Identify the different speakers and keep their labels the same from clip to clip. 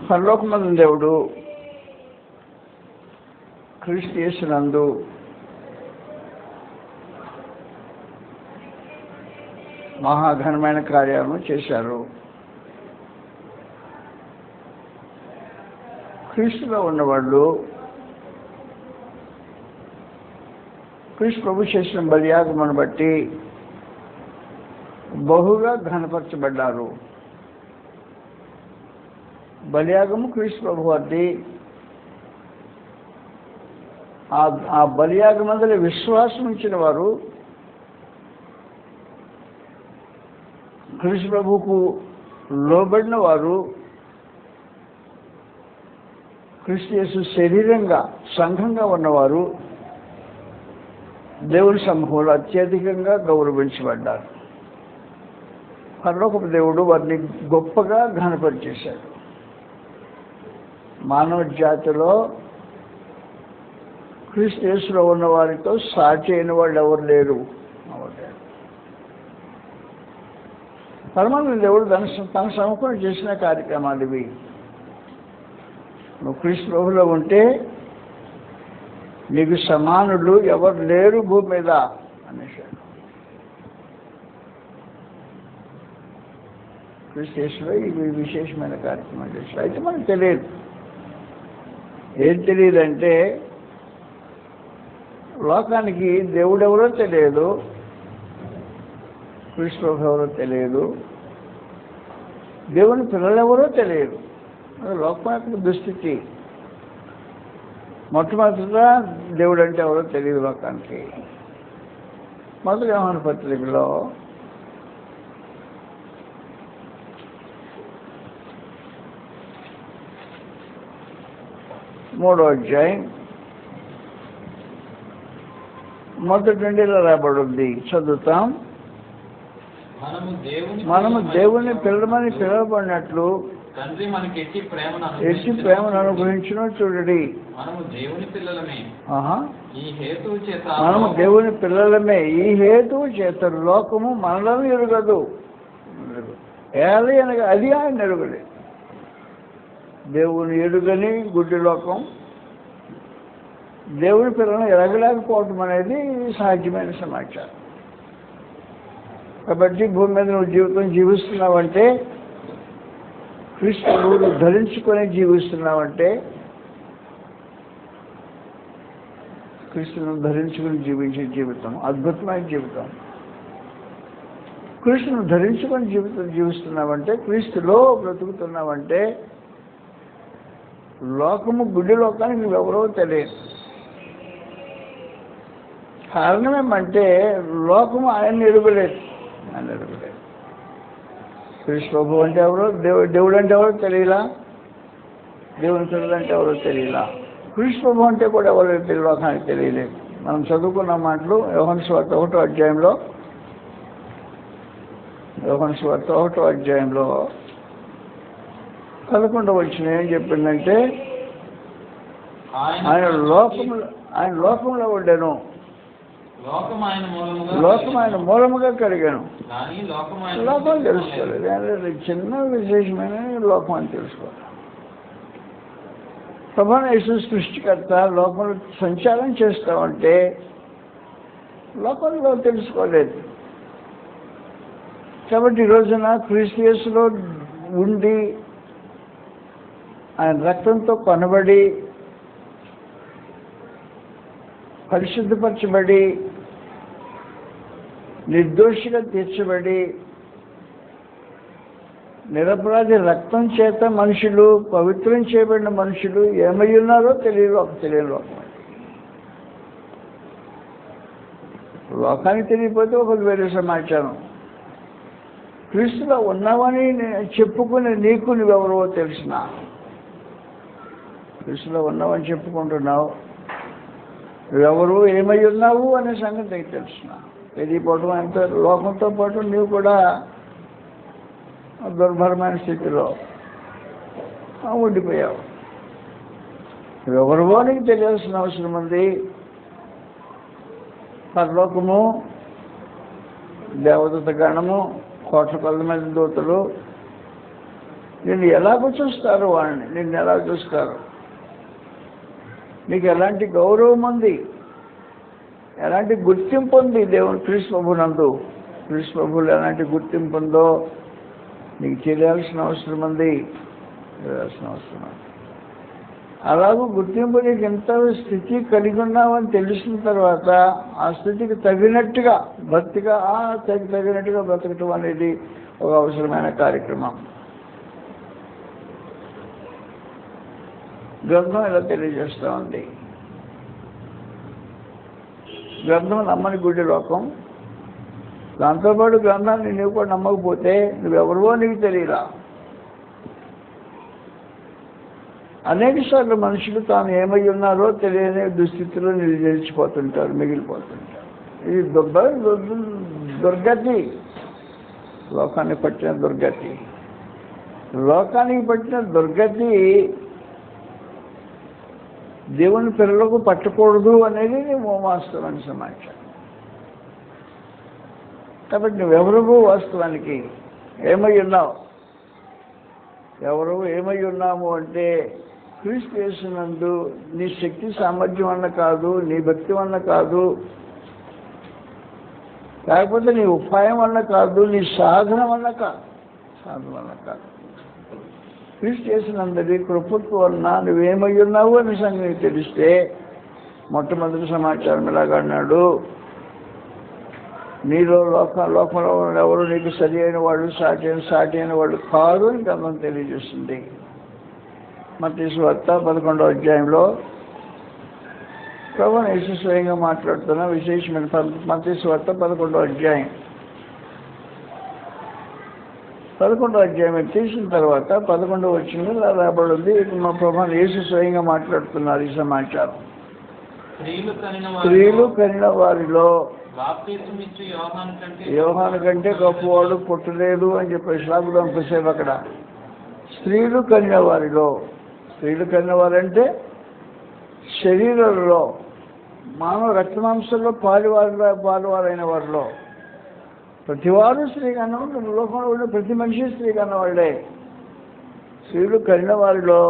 Speaker 1: పరలోకమందు దేవుడు క్రీస్తు యేసునందు మహాఘనమైన కార్యాలను చేశారు. క్రీస్తులో ఉన్నవాళ్ళు క్రీస్తు ప్రభు చేసిన బలియాగమును బట్టి బహుగా ఘనపరచబడ్డారు. బలియాగము క్రీస్తు ప్రభు వారిది. ఆ బలియాగమందలి విశ్వాసం ఉంచిన వారు క్రీస్తు ప్రభువుకు లోబడిన వారు క్రీస్తు యేసు శరీరంగా సంఘంగా ఉన్నవారు దేవుని సమూహంలో అత్యధికంగా గౌరవించబడ్డారు. పరలోకపు దేవుడు వారిని గొప్పగా ఘనపరిచేశాడు. మానవ జాతిలో క్రీస్తు యేసులో ఉన్న వారితో సాటి అయిన వాళ్ళు ఎవరు లేరు. పరమాత్మ దేవుడు తన సమకూర్ణ చేసిన కార్యక్రమాలు ఇవి. నువ్వు క్రీస్తు ప్రభువులో ఉంటే నీకు సమానులు ఎవరు లేరు భూమి మీద అనేసాడు. క్రీస్తు యేసులో ఇవి విశేషమైన కార్యక్రమాలు చేశాడు. అయితే మనకు తెలియదు. ఏం తెలియదంటే లోకానికి దేవుడు ఎవరో తెలియదు, క్రీస్తు ప్రభు ఎవరో తెలియదు, దేవుని పిల్లలు ఎవరో తెలియదు. లోకం యొక్క దుస్థితి. మొట్టమొదటిగా దేవుడు అంటే ఎవరో తెలియదు లోకానికి. మొదటి యోహాను పత్రికలో 3వ అధ్యాయం మొదటి నుండి ఇలా రాబడింది. చదువుతాం. మనము దేవుని పిల్లమని పిలవబడినట్లు
Speaker 2: తండ్రి మనకి ఎట్టి
Speaker 1: ప్రేమను అనుగ్రహించును చూడండి.
Speaker 2: మనము దేవుని పిల్లలమే.
Speaker 1: మనము దేవుని పిల్లలమే. ఈ హేతువు చేత లోకము మనలను ఎరుగదు. ఏది అనగా అది ఆయన ఎరుగలే. దేవుని ఎరుగని గుడ్డి లోకం దేవుని పిల్లలను ఎరగలేకపోవటం అనేది సహజమైన సమాచారం. కాబట్టి భూమి మీద నువ్వు జీవితం జీవిస్తున్నావంటే, క్రీస్తును ధరించుకొని జీవిస్తున్నావంటే, క్రీస్తును ధరించుకొని జీవించే జీవితం అద్భుతమైన జీవితం. క్రీస్తును ధరించుకొని జీవిస్తున్నావంటే, క్రీస్తులో బ్రతుకుతున్నావంటే, లోకము గుడ్డి లోకానికి నువ్వెవరో తెలియదు. కారణం ఏమంటే లోకము ఆయన ఎరుగలేదు. క్రీస్తు ప్రభు అంటే ఎవరో, దేవుడు అంటే ఎవరో తెలియలా, దేవుని పిల్లలు అంటే ఎవరో తెలియలా. క్రీస్తు ప్రభు అంటే కూడా ఎవరో లోకానికి తెలియలేదు. మనం చదువుకున్న మాటలు యోహాను సువార్త 1వ అధ్యాయంలో 11వ వచనం ఏం చెప్పిందంటే, ఆయన లోకంలో ఉండెను, లోకం ఆయన మూలముగా కలిగాను. లోకం తెలుసుకోలేదు. చిన్న విశేషమైన లోకం అని తెలుసుకోవాలి. ప్రభువైన యేసు సృష్టికర్త లోకంలో సంచారం చేస్తామంటే లోకంలో తెలుసుకోలేదు. కాబట్టి ఈ రోజున క్రీస్తు యేసులో ఉండి ఆయన రక్తంతో కొనబడి పరిశుద్ధపరచబడి నిర్దోషిగా తీర్చబడి నిరపరాధి రక్తం చేత మనుషులు పవిత్రం చేయబడిన మనుషులు ఏమై ఉన్నారో తెలియని లోకం. లోకానికి తెలియకపోతే ఒక వేరే సమాచారం. క్రీస్తులో ఉన్నావని చెప్పుకుని నీకు నువ్వెవరో తెలిసిన, క్రీస్తులో ఉన్నావని చెప్పుకుంటున్నావు, నువ్వెవరు ఏమై ఉన్నావు అనే సంగతి నీకు తెలిసిన. తెలియపోవడం అంత లోకంతో పాటు నీవు కూడా దుర్భరమైన స్థితిలో ఉండిపోయావు. నువ్వెవరివో నీకు తెలియాల్సిన అవసరం ఉంది. పరలోకము, దేవదూత గణము, కోట్ల కొలది మంది దూతలు నిన్ను ఎలాగో చూస్తారు, వాళ్ళని నిన్ను ఎలా చూస్తారు, నీకు ఎలాంటి గౌరవం ఉంది, ఎలాంటి గుర్తింపు ఉంది దేవుని క్రీస్తు ప్రభునందు. క్రీస్తు ప్రభువులు ఎలాంటి గుర్తింపు ఉందో నీకు తెలియాల్సిన అవసరం ఉంది. అలాగూ గుర్తింపు నీకు ఎంత స్థితి కలిగి ఉన్నావని తెలిసిన తర్వాత ఆ స్థితికి తగినట్టుగా తగినట్టుగా బ్రతకటం అనేది ఒక అవసరమైన కార్యక్రమం. గ్రంథం ఇలా తెలియజేస్తూ ఉంది. గ్రంథం నమ్మని గుడి లోకం. దాంతోపాటు గ్రంథాన్ని నువ్వు కూడా నమ్మకపోతే నువ్వెవరివో నీకు తెలియలా. అనేక సార్లు మనుషులు తాను ఏమై ఉన్నారో తెలియని దుస్థితిలో నిలిచిపోతుంటారు, మిగిలిపోతుంటారు. ఇది దుర్గతి, లోకానికి పట్టిన దుర్గతి. లోకానికి పట్టిన దుర్గతి దేవుని పిల్లలకు పట్టకూడదు అనేది వాస్తవానికి సమాచారం. కాబట్టి నువ్వెవరు వాస్తవానికి ఏమై ఉన్నావు? ఎవరు ఏమై ఉన్నాము అంటే క్రీస్తు యేసునందు నీ శక్తి సామర్థ్యం వల్ల కాదు, నీ భక్తి వల్ల కాదు, లేకపోతే నీ ఉపాయం వల్ల కాదు, నీ సాధన వల్ల కాదు. క్రీస్తు యేసునందరి కృపత్వం వలన నువ్వేమై ఉన్నావు అనే సంగతి తెలిస్తే మొట్టమొదటి సమాచారం ఇలాగ అన్నాడు, నీలో లోకంలో ఎవరు నీకు సరి అయిన వాళ్ళు, సాటి అయిన వాళ్ళు కాదు అని గ్రంథం తెలియజేస్తుంది. మత్తయి సువార్త 11వ అధ్యాయంలో ప్రభువు యేసు స్వయంగా మాట్లాడుతున్న విశేషమైన మత్తయి సువార్త 11వ అధ్యాయం 11వ అధ్యాయం తీసిన తర్వాత 11వ వచనంలో ఇలా రాబడి ఉంది. మా ప్రభువు యేసు స్వయంగా మాట్లాడుతున్నారు. ఈ సమాచారం స్త్రీలు కనిన వారిలో యోహాను కంటే గొప్పవాడు పుట్టలేదు అని చెప్పేసి లాగుదాం కొద్దిసేపు అక్కడ. స్త్రీలు కనిన వారంటే శరీరంలో మానవ రక్తమాంసంలో పాలువారైన వారిలో ప్రతివారు స్త్రీ కన్నా, లోకంలో ఉండే ప్రతి మనిషి స్త్రీ కన్న వాళ్ళే. స్త్రీలు కనిన వారిలో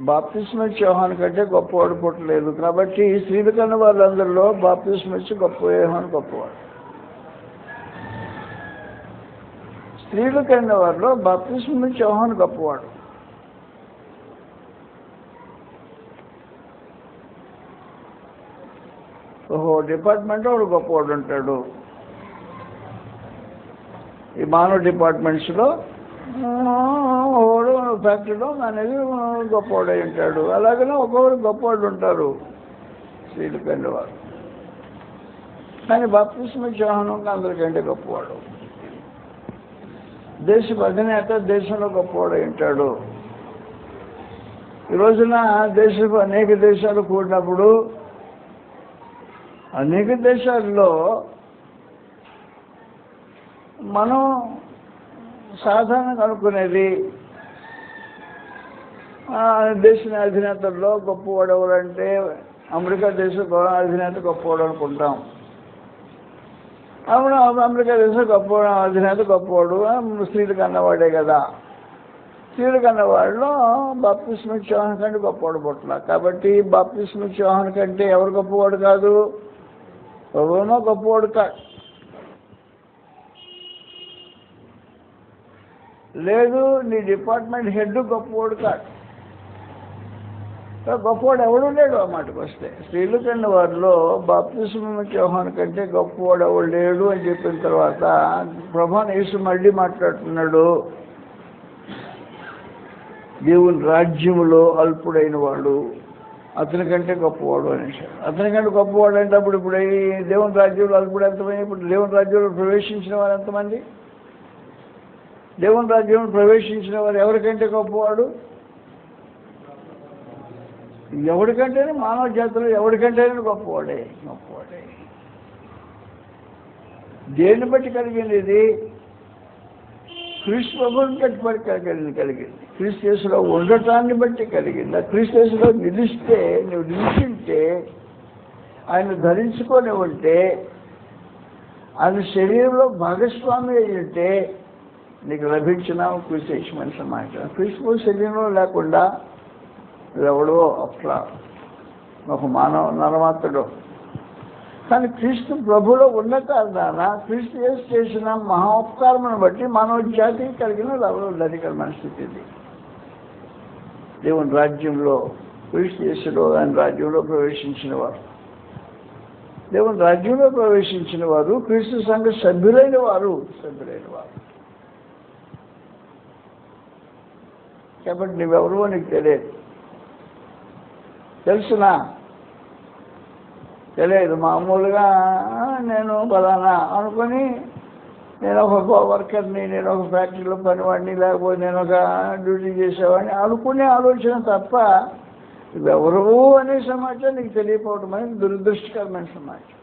Speaker 1: బాప్తిస్మ ఇచ్చి యోహాను కంటే గొప్పవాడు పుట్టలేదు. కాబట్టి స్త్రీలు కన్న వాళ్ళందరిలో బాప్తిస్మ ఇచ్చి యోహాను గొప్పవాడు. స్త్రీలు కన్న వారిలో బాప్తిస్మ ఇచ్చి యోహాను గొప్పవాడు. ఓహో డిపార్ట్మెంట్లో వాడు గొప్పవాడు ఉంటాడు. ఈ మానవ డిపార్ట్మెంట్స్లో ఒకడు ఫ్యాక్టరీలో అనేది గొప్పవాడై ఉంటాడు. అలాగనే ఒక్కొక్కరు గొప్పవాళ్ళు ఉంటారు స్త్రీలు కన్నవారు. కానీ బాప్తిస్మ యోహాను అందరికంటే గొప్పవాడు. దేశ అధినేత దేశంలో గొప్పవాడై ఉంటాడు. ఈ రోజున దేశపు అనేక దేశాలు కూడినప్పుడు అనేక దేశాల్లో మనం సాధారణంగా అనుకునేది దేశ అధినేతల్లో గొప్పవాడు ఎవరంటే అమెరికా దేశ అధినేత గొప్పవాడు అనుకుంటాం. అవును, అమెరికా దేశ అధినేత గొప్పవాడు స్త్రీలు కన్నవాడే కదా. స్త్రీలు కన్నవాడిలో బాప్తిస్మ యోహాను కంటే గొప్పవాడు పుట్టల. కాబట్టి బాప్తిస్మ యోహాను కంటే ఎవరు గొప్పవాడు కాదు, ఎవరునో గొప్పవాడు కాదు. లేదు, నీ డిపార్ట్మెంట్ హెడ్ గొప్పవాడు కాదు, గొప్పవాడు ఎవడు లేడు. ఆ మాటకు వస్తే స్త్రీలు కన్న వారిలో బాప్తిస్మ యోహాను కంటే గొప్పవాడు ఎవడు లేడు అని చెప్పిన తర్వాత ప్రభువు యేసు మళ్ళీ మాట్లాడుతున్నాడు. దేవుని రాజ్యములో అల్పుడైన వాడు అతని కంటే గొప్పవాడు అనేసి. అతని కంటే గొప్పవాడు అంటే అప్పుడు దేవుని రాజ్యంలో అల్పుడు ఎంతమంది? ఇప్పుడు దేవుని రాజ్యంలో ప్రవేశించిన వారు ఎంతమంది? దేవుని రాజ్యంలో ప్రవేశించిన వారు ఎవరికంటే గొప్పవాడు? ఎవరికంటేనే మానవ జాతిలో ఎవరికంటేనే గొప్పవాడే. దేన్ని బట్టి కలిగింది ఇది? క్రీస్తు ప్రభువుని బట్టి కలిగింది. క్రీస్తు యేసులో ఉండటాన్ని బట్టి కలిగింది. ఆ క్రీస్తు యేసులో నిలిస్తే, నువ్వు నిలిచింటే, ఆయన ధరించుకొని ఉంటే, ఆయన శరీరంలో భాగస్వామి అయి ఉంటే, నీకు లభించిన విశేషమైన సమాచారం. క్రీస్తు శరీరంలో లేకుండా ఎవడో అట్లా ఒక మానవ నరమాత్రుడు. కానీ క్రీస్తు ప్రభులో ఉన్న కారణాన క్రీస్తు యేసు చేసిన మహోపకారమును బట్టి మానవ జాతికి కలిగిన ధనికరమైన స్థితి ఇది. దేవుని రాజ్యంలో క్రీస్తు యేసులో ఆయన రాజ్యంలో ప్రవేశించిన వారు, దేవుని రాజ్యంలో ప్రవేశించిన వారు క్రీస్తు సంఘ సభ్యులైన వారు. కాబట్టి నువ్వెవరో నీకు తెలియదు. తెలుసునా? తెలియదు. మామూలుగా నేను ఫలానా అనుకొని నేను ఒక వర్కర్ని, నేను ఒక ఫ్యాక్టరీలో పనివాడిని, లేకపోతే నేను ఒక డ్యూటీ చేసేవాడిని అనుకునే ఆలోచన తప్ప ఎవరు అనే సమాచారం నీకు తెలియకపోవడం అనేది దురదృష్టకరమైన సమాచారం.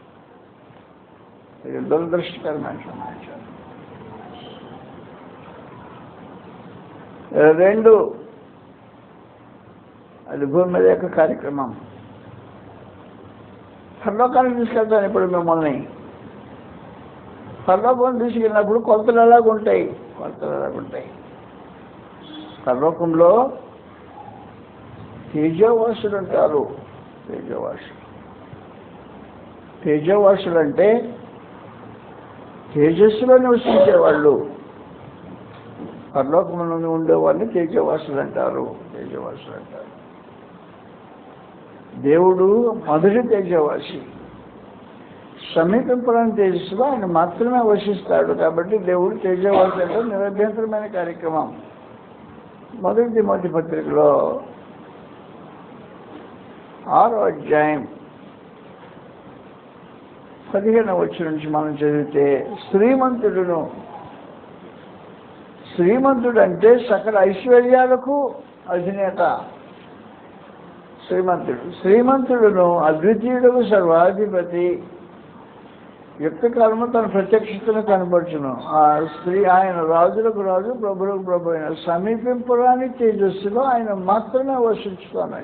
Speaker 1: ఇది దురదృష్టకరమైన సమాచారం. 2, అది భూమి మీద యొక్క కార్యక్రమం. పరలోకానికి తీసుకెళ్తాను ఇప్పుడు మిమ్మల్ని. పరలోకం తీసుకెళ్ళినప్పుడు కొలతలు ఎలాగుంటాయి? పరలోకంలో తేజోవాసులు ఉంటారు. తేజోవాసులు అంటే తేజస్సులో నివసించేవాళ్ళు. పరలోకంలో ఉండేవాళ్ళని తేజోవాసులు అంటారు. దేవుడు మొదటి తేజవాసి. సమీపింపడానికి తేజస్సులో ఆయన మాత్రమే వసిస్తాడు. కాబట్టి దేవుడు తేజవాసి అంటే నిరభ్యంతరమైన కార్యక్రమం. 1 తిమోతి పత్రికలో 6వ అధ్యాయం 15వ వచనం నుంచి మనం చదివితే, శ్రీమంతుడు అంటే సకల ఐశ్వర్యాలకు అధినేత. శ్రీమంతుడును అద్వితీయుడు సర్వాధిపతి యుక్త కాలము తన ప్రత్యక్షతను కనబడుచును. ఆయన రాజులకు రాజు, ప్రభులకు ప్రభు అయిన సమీపింపురాని తేజస్సులో ఆయన మాత్రమే వసించుతాను.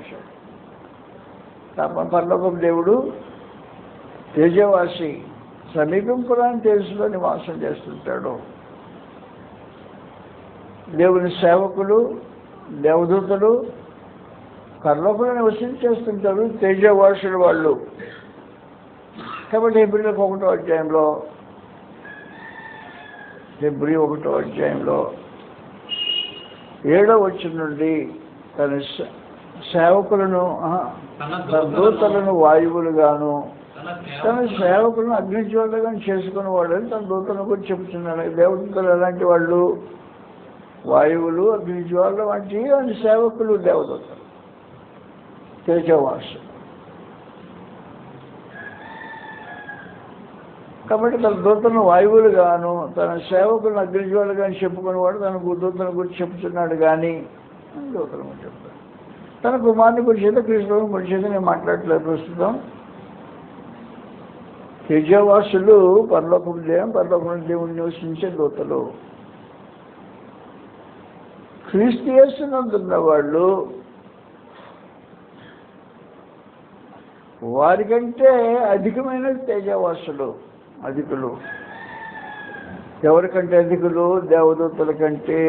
Speaker 1: పరలోకపు దేవుడు తేజవాసి, సమీపింపురాని తేజస్సులో నివాసం చేస్తుంటాడు. దేవుని సేవకులు, దేవదూతలు పరలోకంలో నివసం చేస్తుంటారు, తేజవాసులు వాళ్ళు. కాబట్టి హెబ్రీ 1వ అధ్యాయంలో 7వ వచనం నుండి తన సేవకులను, తన దూతలను వాయువులుగాను, తన సేవకులను అగ్నిజ్వాలుగాను చేసుకుని వాళ్ళని తన దూతలను కూడా చెబుతున్నాడు. దేవదూతలు ఎలాంటి వాళ్ళు? వాయువులు, అగ్నిజ్వాల వంటి సేవకులు దేవదూతలు, తేజవాసు. కాబట్టి తన దూతలను వాయువులుగాను, తన సేవకులను అగ్నిజ్వాలుగాను చెప్పుకునేవాడు తన దూతలను గురించి చెప్తున్నాడు. కానీ దూతల గురించి చెప్తాడు. తన కుమారుని గురించి అయితే, క్రీస్తుని గురించి అయితే నేను మాట్లాడలేదు ప్రస్తుతం. తేజవాసులు పరలోకం దేవుని నివసించే దూతలు. క్రీస్తు యేసునందున్న వాళ్ళు వారికంటే అధికమైన తేజవాసులు, అధికులు. ఎవరికంటే అధికులు? దేవదూతల కంటే.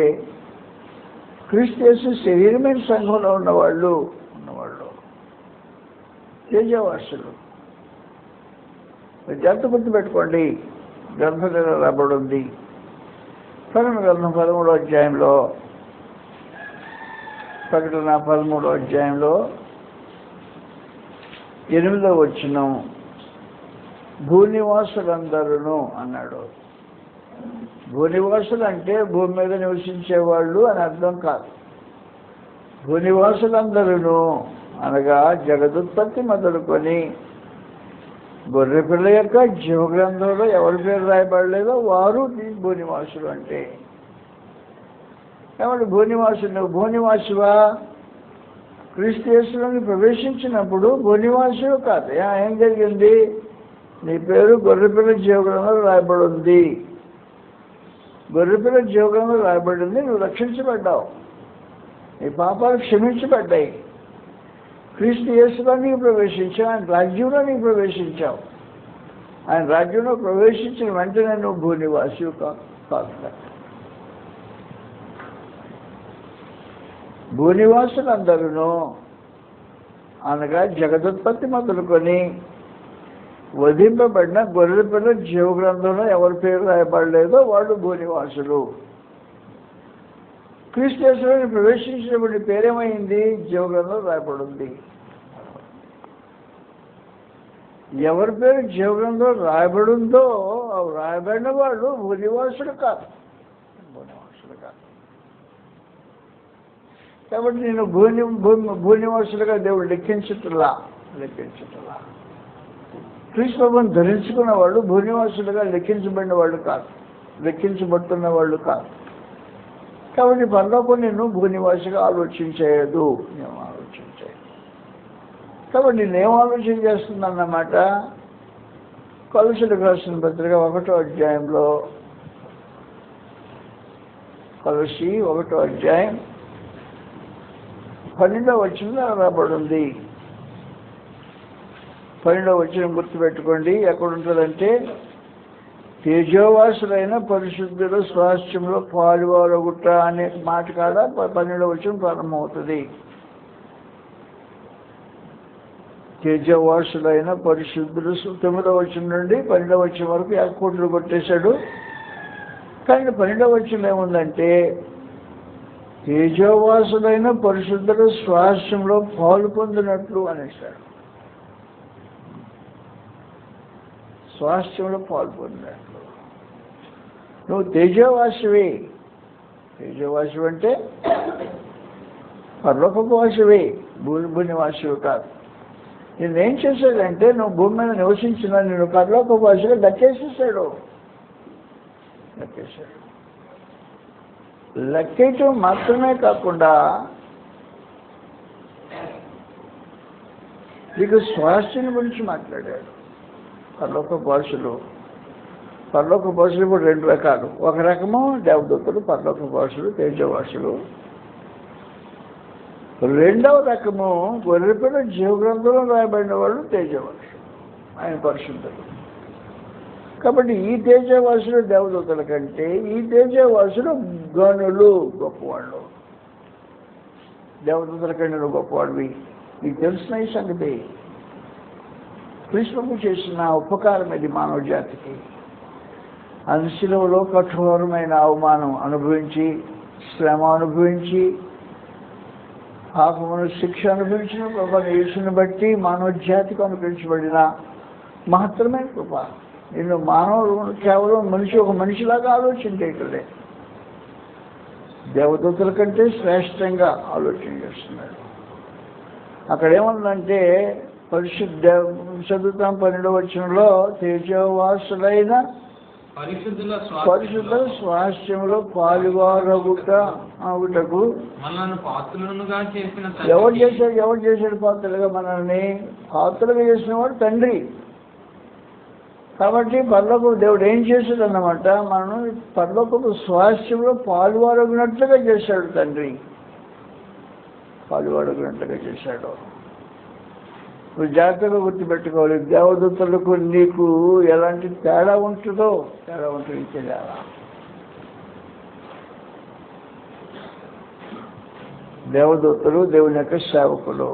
Speaker 1: క్రీస్తు యేసు శరీరమైన సంఘంలో ఉన్నవాళ్ళు తేజవాసులు. జాగ్రత్త గుర్తుపెట్టుకోండి. గ్రంథంలో రాబడి ఉంది. ప్రకటన గ్రంథం 13వ అధ్యాయంలో, ప్రకటన 13వ అధ్యాయంలో 8వ వచనం, భూనివాసులందరూ అన్నాడు. భూనివాసులు అంటే భూమి మీద నివసించేవాళ్ళు అని అర్థం కాదు. భూనివాసులందరూ అనగా జగదుత్పత్తి మొదలుకొని గొర్రెపిల్ల యొక్క జీవగ్రంథంలో ఎవరి పేరు రాయబడలేదో వారు భూనివాసులు. అంటే కాబట్టి భూనివాసువా? క్రీస్తు యేసులోకి ప్రవేశించినప్పుడు భూనివాసులు కాదు. ఏం జరిగింది? నీ పేరు గొర్రెపిల్ల జీవగ్రంథంలో రాయబడి ఉంది. గొర్రెపిల్ల జీవగ్రంథంలో రాయబడి ఉంది. నువ్వు రక్షించబడ్డావు. నీ పాపాలు క్షమించబడ్డాయి. క్రీస్తు యేసులో నీకు ప్రవేశించావు. ఆయన రాజ్యంలో నీకు ప్రవేశించావు. ఆయన రాజ్యంలో ప్రవేశించిన వెంటనే నువ్వు భూనివాసి కాదు. భూనివాసులందరూ అనగా జగదుత్పత్తి మొదలుకొని వధింపబడిన గొర్రెల పిల్ల జీవ గ్రంథంలో ఎవరి పేరు రాయబడలేదో వాళ్ళు భూనివాసులు. క్రీస్తు యేసులోకి ప్రవేశించినప్పుడు పేరేమైంది? జీవ గ్రంథంలో రాయబడింది. ఎవరి పేరు జీవ గ్రంథంలో రాయబడిందో రాయబడిన వాళ్ళు భూనివాసులు కాదు. కాబట్టి నేను భూనివాసులుగా దేవుడు లెక్కించట్లా. క్రీస్తు ప్రభువుని ధరించుకున్న వాళ్ళు భూనివాసులుగా లెక్కించబడిన వాళ్ళు కాదు, లెక్కించబడుతున్న వాళ్ళు కాదు. కాబట్టి పరలోకం నేను భూనివాసిగా ఆలోచించేయదు. కాబట్టి నేనేం ఆలోచన చేస్తుందన్నమాట, కొలస్సీలకు రాసిన పత్రిక 1వ అధ్యాయంలో, కొలస్సీ 1వ అధ్యాయం 12వ వచనంలో రాబడింది. 12వ వచనం గుర్తుపెట్టుకోండి. ఎక్కడ ఉంటుందంటే, తేజోవాసులైన పరిశుద్ధుల స్వాస్థ్యంలో పాలువారగుట్ట అనే మాట కాడ 12వ వచనం ప్రారంభమవుతుంది. తేజవాసులైన పరిశుద్ధులు 9వ వచనం నుండి 12వ వచనం వరకు ఏకకోట్లు కొట్టేశాడు. కానీ 12వ వచనం ఏముందంటే, తేజవాసులైన పరిశుద్ధుల స్వాస్థ్యంలో పాలు పొందినట్లు అనేసాడు. స్వాస్థ్యంలో పాలు పొందినట్లు. నువ్వు తేజవాసివి. తేజవాసి అంటే పరలోకపు వాసివి, భూనివాసివి కాదు. నేనేం చేశాడంటే, నువ్వు భూమి మీద నివసించిన నేను పరలోకపు వాసిగా లెక్కేసేసాడు. లెక్కేయటం మాత్రమే కాకుండా నీకు స్వాస్థ్యం గురించి మాట్లాడాడు. పరలోకపు వాసులు ఇప్పుడు 2 రకాలు. ఒక రకము దేవదూతలు, పరలోకపు వాసులు, తేజవాసులు. రెండవ రకము గొర్రెపిల్ల జీవ గ్రంథంలో రాయబడిన వాళ్ళు తేజవాసులు, ఆయన పరిశుద్ధులు. కాబట్టి ఈ తేజవాసులు దేవదూతల కంటే ఈ తేజవాసులు గనులు, గొప్పవాళ్ళు. దేవదూతల కంటే నువ్వు గొప్పవాడివి. నీకు తెలిసిన ఈ సంగతి. క్రీస్తు చేసిన ఉపకారం ఇది మానవ జాతికి. శిలువలో కఠోరమైన అవమానం అనుభవించి, శ్రమ అనుభవించి, పాపమును శిక్ష అనుభవించిన ప్రభువుని యేసుని బట్టి మానవ జాతికి అనుగ్రహించబడిన మహత్తరమైన కృప. నిన్ను మానవుడు కేవలం ఒక మనిషిలాగా ఆలోచించేయట్లే, దేవదూతల కంటే శ్రేష్టంగా ఆలోచన చేస్తున్నాడు. అక్కడ ఏముందంటే, చదువుతాం 12వ వచనంలో, తేజవాసులైన పరిశుద్ధ స్వాస్థ్యంలో పాలువారగుటకు ఎవరు చేశాడు పాత్రలుగా? మనల్ని పాత్రలుగా చేసిన వాడు తండ్రి. కాబట్టి పరలోకపు దేవుడు ఏం చేశాడు అన్నమాట, మనం పరలోకపు స్వాస్థ్యంలో పాలువారగినట్లుగా చేశాడు తండ్రి. పాలువారగినట్లుగా చేశాడు. నువ్వు జాగ్రత్తగా గుర్తుపెట్టుకోవాలి. దేవదూతలకు నీకు ఎలాంటి తేడా ఉంటుందో తెలియాలా. దేవదూతలు దేవుని యొక్క సేవకులు.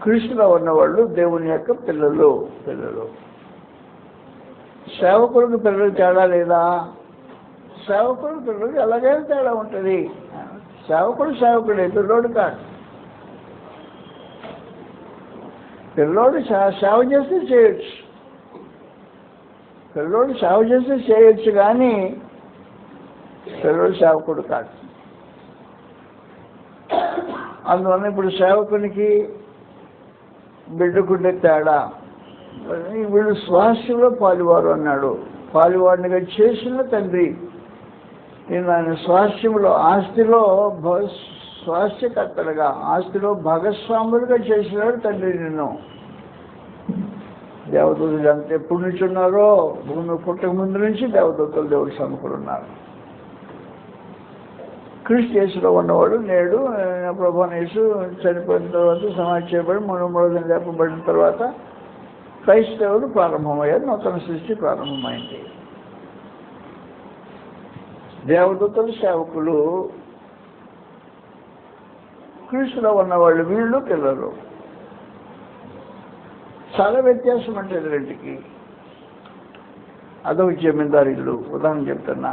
Speaker 1: క్రీస్తులో ఉన్నవాళ్ళు దేవుని యొక్క పిల్లలు. సేవకులకు పిల్లలు తేడా లేదా? సేవకులకు పిల్లలకు ఎలాగైనా తేడా ఉంటుంది. సేవకుడే, పిల్లోడు కాదు. పిల్లోడు సేవ చేస్తే చేయొచ్చు, కానీ పిల్లోడు సేవకుడు కాదు. అందువల్ల ఇప్పుడు సేవకునికి బిడ్డకుండే తేడా. వీళ్ళు స్వాస్థ్యంలో పాలువారు అన్నాడు. పాలువాడినిగా చేసిన తండ్రి నేను ఆయన స్వాస్థ్యంలో, ఆస్తిలో స్వాస్థ్యకర్తలుగా, ఆస్తిలో భాగస్వాములుగా చేసినాడు తండ్రి నిన్ను. దేవదూతలు అంత ఎప్పటి నుంచి ఉన్నారో, భూమి పుట్టక ముందు నుంచి దేవదూతలు దేవుడి సముఖులు ఉన్నారు. క్రీస్తు యేసులో ఉన్నవాడు నేడు ప్రభువైన యేసు చనిపోయిన తర్వాత సమాధి చేయబడి 3వ దిన లేపబడిన తర్వాత క్రైస్తవులు ప్రారంభమయ్యారు. నూతన సృష్టి ప్రారంభమైంది. దేవదూతలు సేవకులు క్రీస్తులో ఉన్నవాళ్ళు వీళ్ళు పిల్లలు. చాలా వ్యత్యాసం అంటే రెండుకి. అదొక జమీందారు ఇల్లు ఉదాహరణ చెప్తున్నా.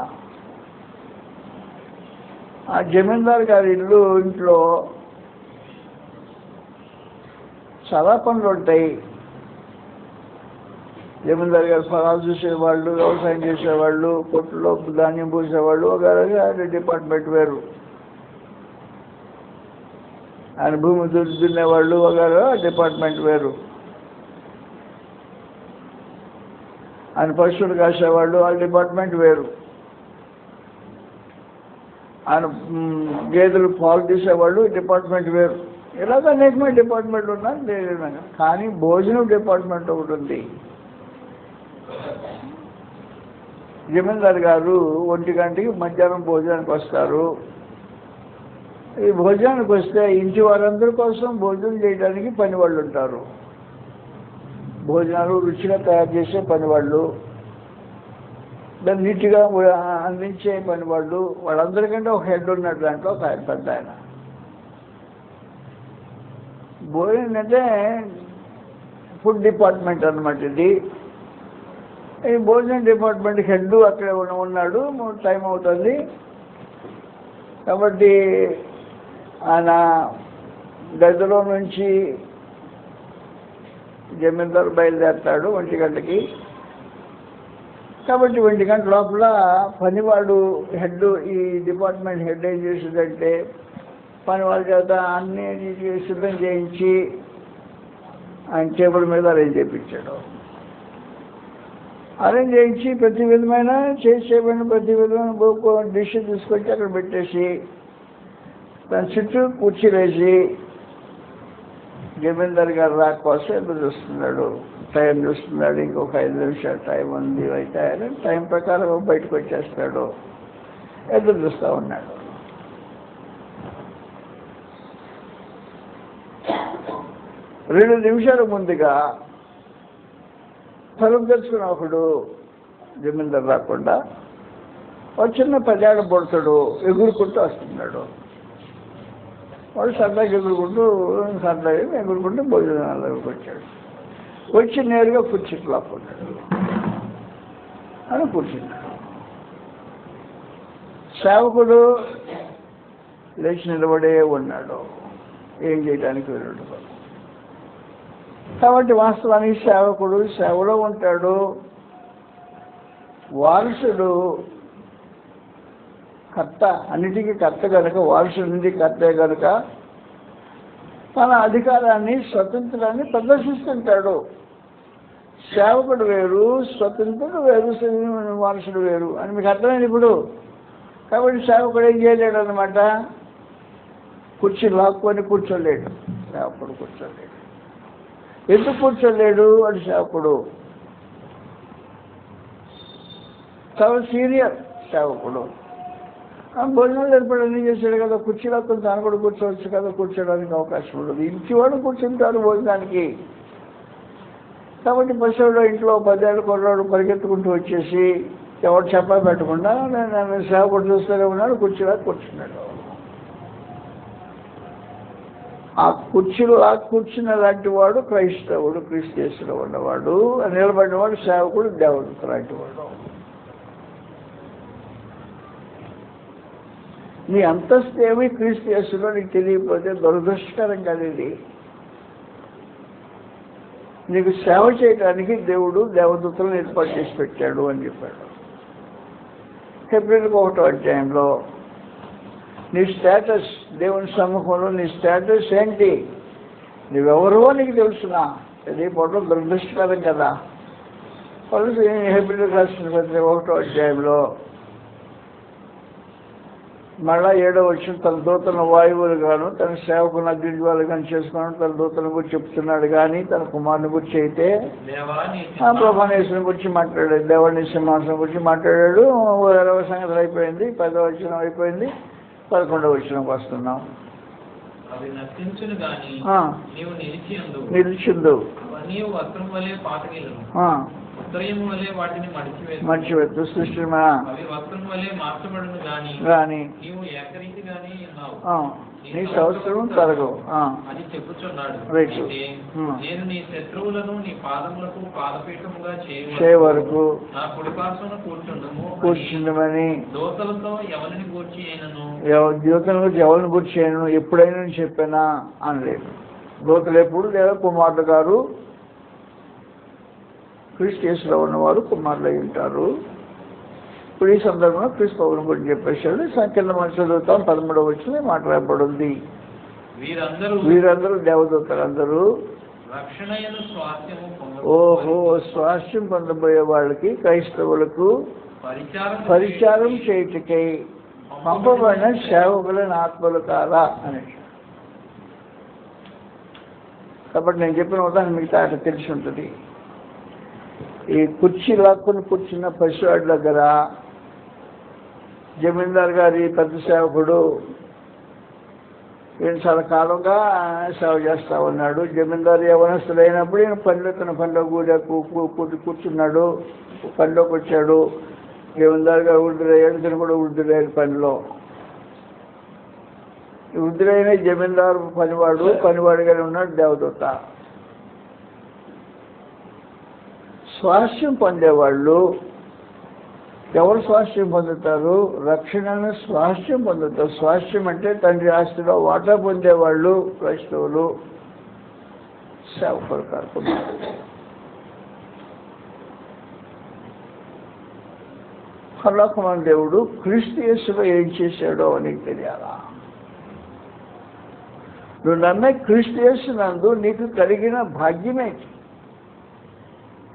Speaker 1: ఆ జమీందారు గారి ఇంట్లో చాలా పనులు ఉంటాయి. జమీందారు గారు ఫలాలు చూసేవాళ్ళు, వ్యవసాయం చేసేవాళ్ళు, కొట్టులో ధాన్యం పూసేవాళ్ళు, ఒక డిపార్ట్మెంట్ వేరు. ఆయన భూమి దున్నేవాళ్ళు ఒక డిపార్ట్మెంట్ వేరు. ఆయన పశువులు కాసేవాళ్ళు వాళ్ళ డిపార్ట్మెంట్ వేరు. ఆయన గేదెలు పాలు తీసేవాళ్ళు డిపార్ట్మెంట్ వేరు. ఇలాగ అనేకమైన డిపార్ట్మెంట్లు ఉన్నాయి. లేదు కానీ భోజనం డిపార్ట్మెంట్ ఒకటి ఉంది. జమీందారు గారు 1 గంటకి మధ్యాహ్నం భోజనానికి వస్తారు. ఈ భోజనానికి వస్తే ఇంటి వారందరి కోసం భోజనం చేయడానికి పని వాళ్ళు ఉంటారు. భోజనాలు రుచిగా తయారు చేసే పనివాళ్ళు, దాన్ని నీట్గా అందించే పనివాళ్ళు, వాళ్ళందరికంటే ఒక హెడ్ ఉన్నాడు. దాంట్లో ఒక ఆయన పెద్ద ఆయన. భోజనం అంటే ఫుడ్ డిపార్ట్మెంట్ అన్నమాట ఇది. ఈ భోజనం డిపార్ట్మెంట్ హెడ్ అక్కడే ఉన్నాడు. టైం అవుతుంది కాబట్టి ఆయన గదిలో నుంచి జమీందారు బయలుదేరతాడు 1 గంటకి. కాబట్టి 1 గంట లోపల పనివాడు హెడ్, ఈ డిపార్ట్మెంట్ హెడ్ ఏం చేసిందంటే పనివాళ్ళ చేత అన్నీ సిద్ధం చేయించి ఆయన టేబుల్ మీద అరేంజ్ చేయించాడు. అరేంజ్ చేయించి ప్రతి విధమైన చేసేవైన ప్రతి విధమైన డిష్ తీసుకొచ్చి అక్కడ పెట్టేసి దాని చుట్టూ కుర్చీలేసి జమీందారు గారు రాక కోసం ఎదురు చూస్తున్నాడు. టైం చూస్తున్నాడు. ఇంకొక 5 నిమిషాలు టైం ఉంది అయితే టైం ప్రకారం బయటకు వచ్చేస్తాడు. ఎదురు చూస్తూ ఉన్నాడు. రెండు నిమిషాల ముందుగా తలుపు తెచ్చుకున్న ఒకడు జమీందారు రాకుండా ఒక చిన్న 10 ఏళ్ల బొడతాడు ఎగురుకుంటూ వస్తున్నాడు. వాడు సరదాగా ఎగురుకుంటూ భోజనాలకు వచ్చాడు. వచ్చి నేరుగా కుర్చీకి లాక్కున్నాడు. అని కూర్చున్నాడు. సేవకుడు లేచి నిలబడే ఉన్నాడు. ఏం చేయడానికి వెళ్ళాడు. కాబట్టి వాస్తవానికి సేవకుడు సేవలో ఉంటాడు. వారసుడు కర్త, అన్నిటికీ కర్త కనుక, వారసుడి కర్తే కనుక తన అధికారాన్ని స్వతంత్రాన్ని ప్రదర్శిస్తుంటాడు. సేవకుడు వేరు, స్వతంత్రుడు వేరు, వారసుడు వేరు అని మీకు అర్థమైంది ఇప్పుడు. కాబట్టి సేవకుడు ఏం చేయలేడు అనమాట. కుర్చీ లాక్కొని కూర్చోలేడు. సేవకుడు కూర్చోలేడు. ఎందుకు కూర్చోలేడు అని సేవకుడు చాలా సీనియర్ సేవకుడు. భోజనాలు ఏర్పడని చేశాడు కదా, కుర్చీలో కొంచెం ఆయన కూడా కూర్చోవచ్చు కదా, కూర్చోడానికి అవకాశం ఉండదు. ఇంటివాడు కూర్చుంటారు భోజనానికి. కాబట్టి పశువుడు ఇంట్లో 10 ఏళ్ళ కుర్రాడు పరిగెత్తుకుంటూ వచ్చేసి ఎవరు చెప్పా పెట్టకుండా నేను సేవకుడు చూస్తూనే ఉన్నాడు, కుర్చీలో కూర్చున్నాడు. ఆ కుర్చీలో కూర్చున్న లాంటి వాడు క్రైస్తవుడు, క్రీస్తులో ఉన్నవాడు. నిలబడినవాడు సేవకుడు, దేవుడు లాంటి వాడు. నీ అంతస్తు ఏమి క్రీస్తు యేసులో నీకు తెలియకపోతే దురదృష్టకరం కలిగి నీకు సేవ చేయడానికి దేవుడు దేవదూతలను ఏర్పాటు చేసి పెట్టాడు అని చెప్పాడు. హెబ్రీయులకు 1వ అధ్యాయంలో నీ స్టేటస్ దేవుని సమ్ముఖంలో నీ స్టేటస్ ఏంటి, నువ్వెవరో నీకు తెలుసునా తెలియకపోవడం దురదృష్టకరం కదా. హెబ్రీయులకు రాసిన పత్రిక 1వ అధ్యాయంలో మళ్ళా 7వ వచనం తన దూతలను వాయువులు గాను తన సేవకులను అగ్నిజ్వాలు కానీ చేసుకున్నాడు. తన దూతలను గురించి చెప్తున్నాడు కానీ తన కుమారుని గురించి అయితే ప్రభానేశ్వరం గురించి మాట్లాడాడు. దేవాన్ని సింహాసనం గురించి మాట్లాడాడు. 20వ సంగతులు అయిపోయింది. 10వ వచనం అయిపోయింది. 11వ వచనంకి వస్తున్నాం. నిలిచిందు మర్చిపెట్టు సృష్టి కానీ నీ సంవత్సరం తరగవు
Speaker 2: అని చెప్పుచున్నాడు.
Speaker 1: రైట్.
Speaker 2: అయితే నేను నీ శత్రువులను నీ పాదములకు పాదపీఠముగా
Speaker 1: చే వరకు
Speaker 2: నా కుడిపార్శ్వన
Speaker 1: కూర్చుండమని
Speaker 2: దోతలతో ఎవరిని గూర్చి అయినను
Speaker 1: దూతల గురించి ఎవరిని గుర్చి చేయను ఎప్పుడైనా చెప్పానా అనలేదు. దూతలు ఎప్పుడు లేదా కుమారుడు గారు క్రీస్తు యేసులో ఉన్నవారు కుమారులు అయి ఉంటారు. ఇప్పుడు ఈ సందర్భంలో క్రీస్తు పౌరుని గురించి చెప్పేశాడు. కింద మనం చదువుతాం 13వ వచనం మాట్లాడబడింది. వీరందరూ దేవదూతలందరూ ఓహో స్వాస్థ్యం పొందబోయే వాళ్ళకి క్రైస్తవులకు పరిచారం చేయుటకై పంపబడిన సేవకులైన ఆత్మలు కాదా అని. కాబట్టి నేను చెప్పిన ఉదాహరణ మిగతా అట్లా తెలిసి ఉంటుంది. ఈ కుర్చీ లాక్కుని కూర్చున్న పసివాడి దగ్గర జమీందార్ గారి పెద్ద సేవకుడు ఈయన చాలా కాలంగా సేవ చేస్తూ ఉన్నాడు. జమీందారు యవనస్తుడు అయినప్పుడు ఈయన తన పనిలో కూర్చున్నాడు. పనిలోకి వచ్చాడు. జమీందారు గారు వృద్ధులయ్యాడు. తను కూడా వృద్ధులయ్యాడు పనిలో. వృద్ధులైన జమీందారు పనివాడిగానే ఉన్నాడు దేవదూత. స్వాస్థ్యం పొందేవాళ్ళు ఎవరు స్వాస్థ్యం పొందుతారు? రక్షణను స్వాస్థ్యం పొందుతారు. స్వాస్థ్యం అంటే తండ్రి ఆస్తిలో వాటా పొందేవాళ్ళు క్రైస్తవులు, సేవకులు కాకుండా. పరలోకమైన దేవుడు క్రీస్తు యేసులో ఏం చేశాడో నీకు తెలియాలా? నువ్వు నమ్మే క్రీస్తు యేసునందు నీకు కలిగిన భాగ్యమేంటి?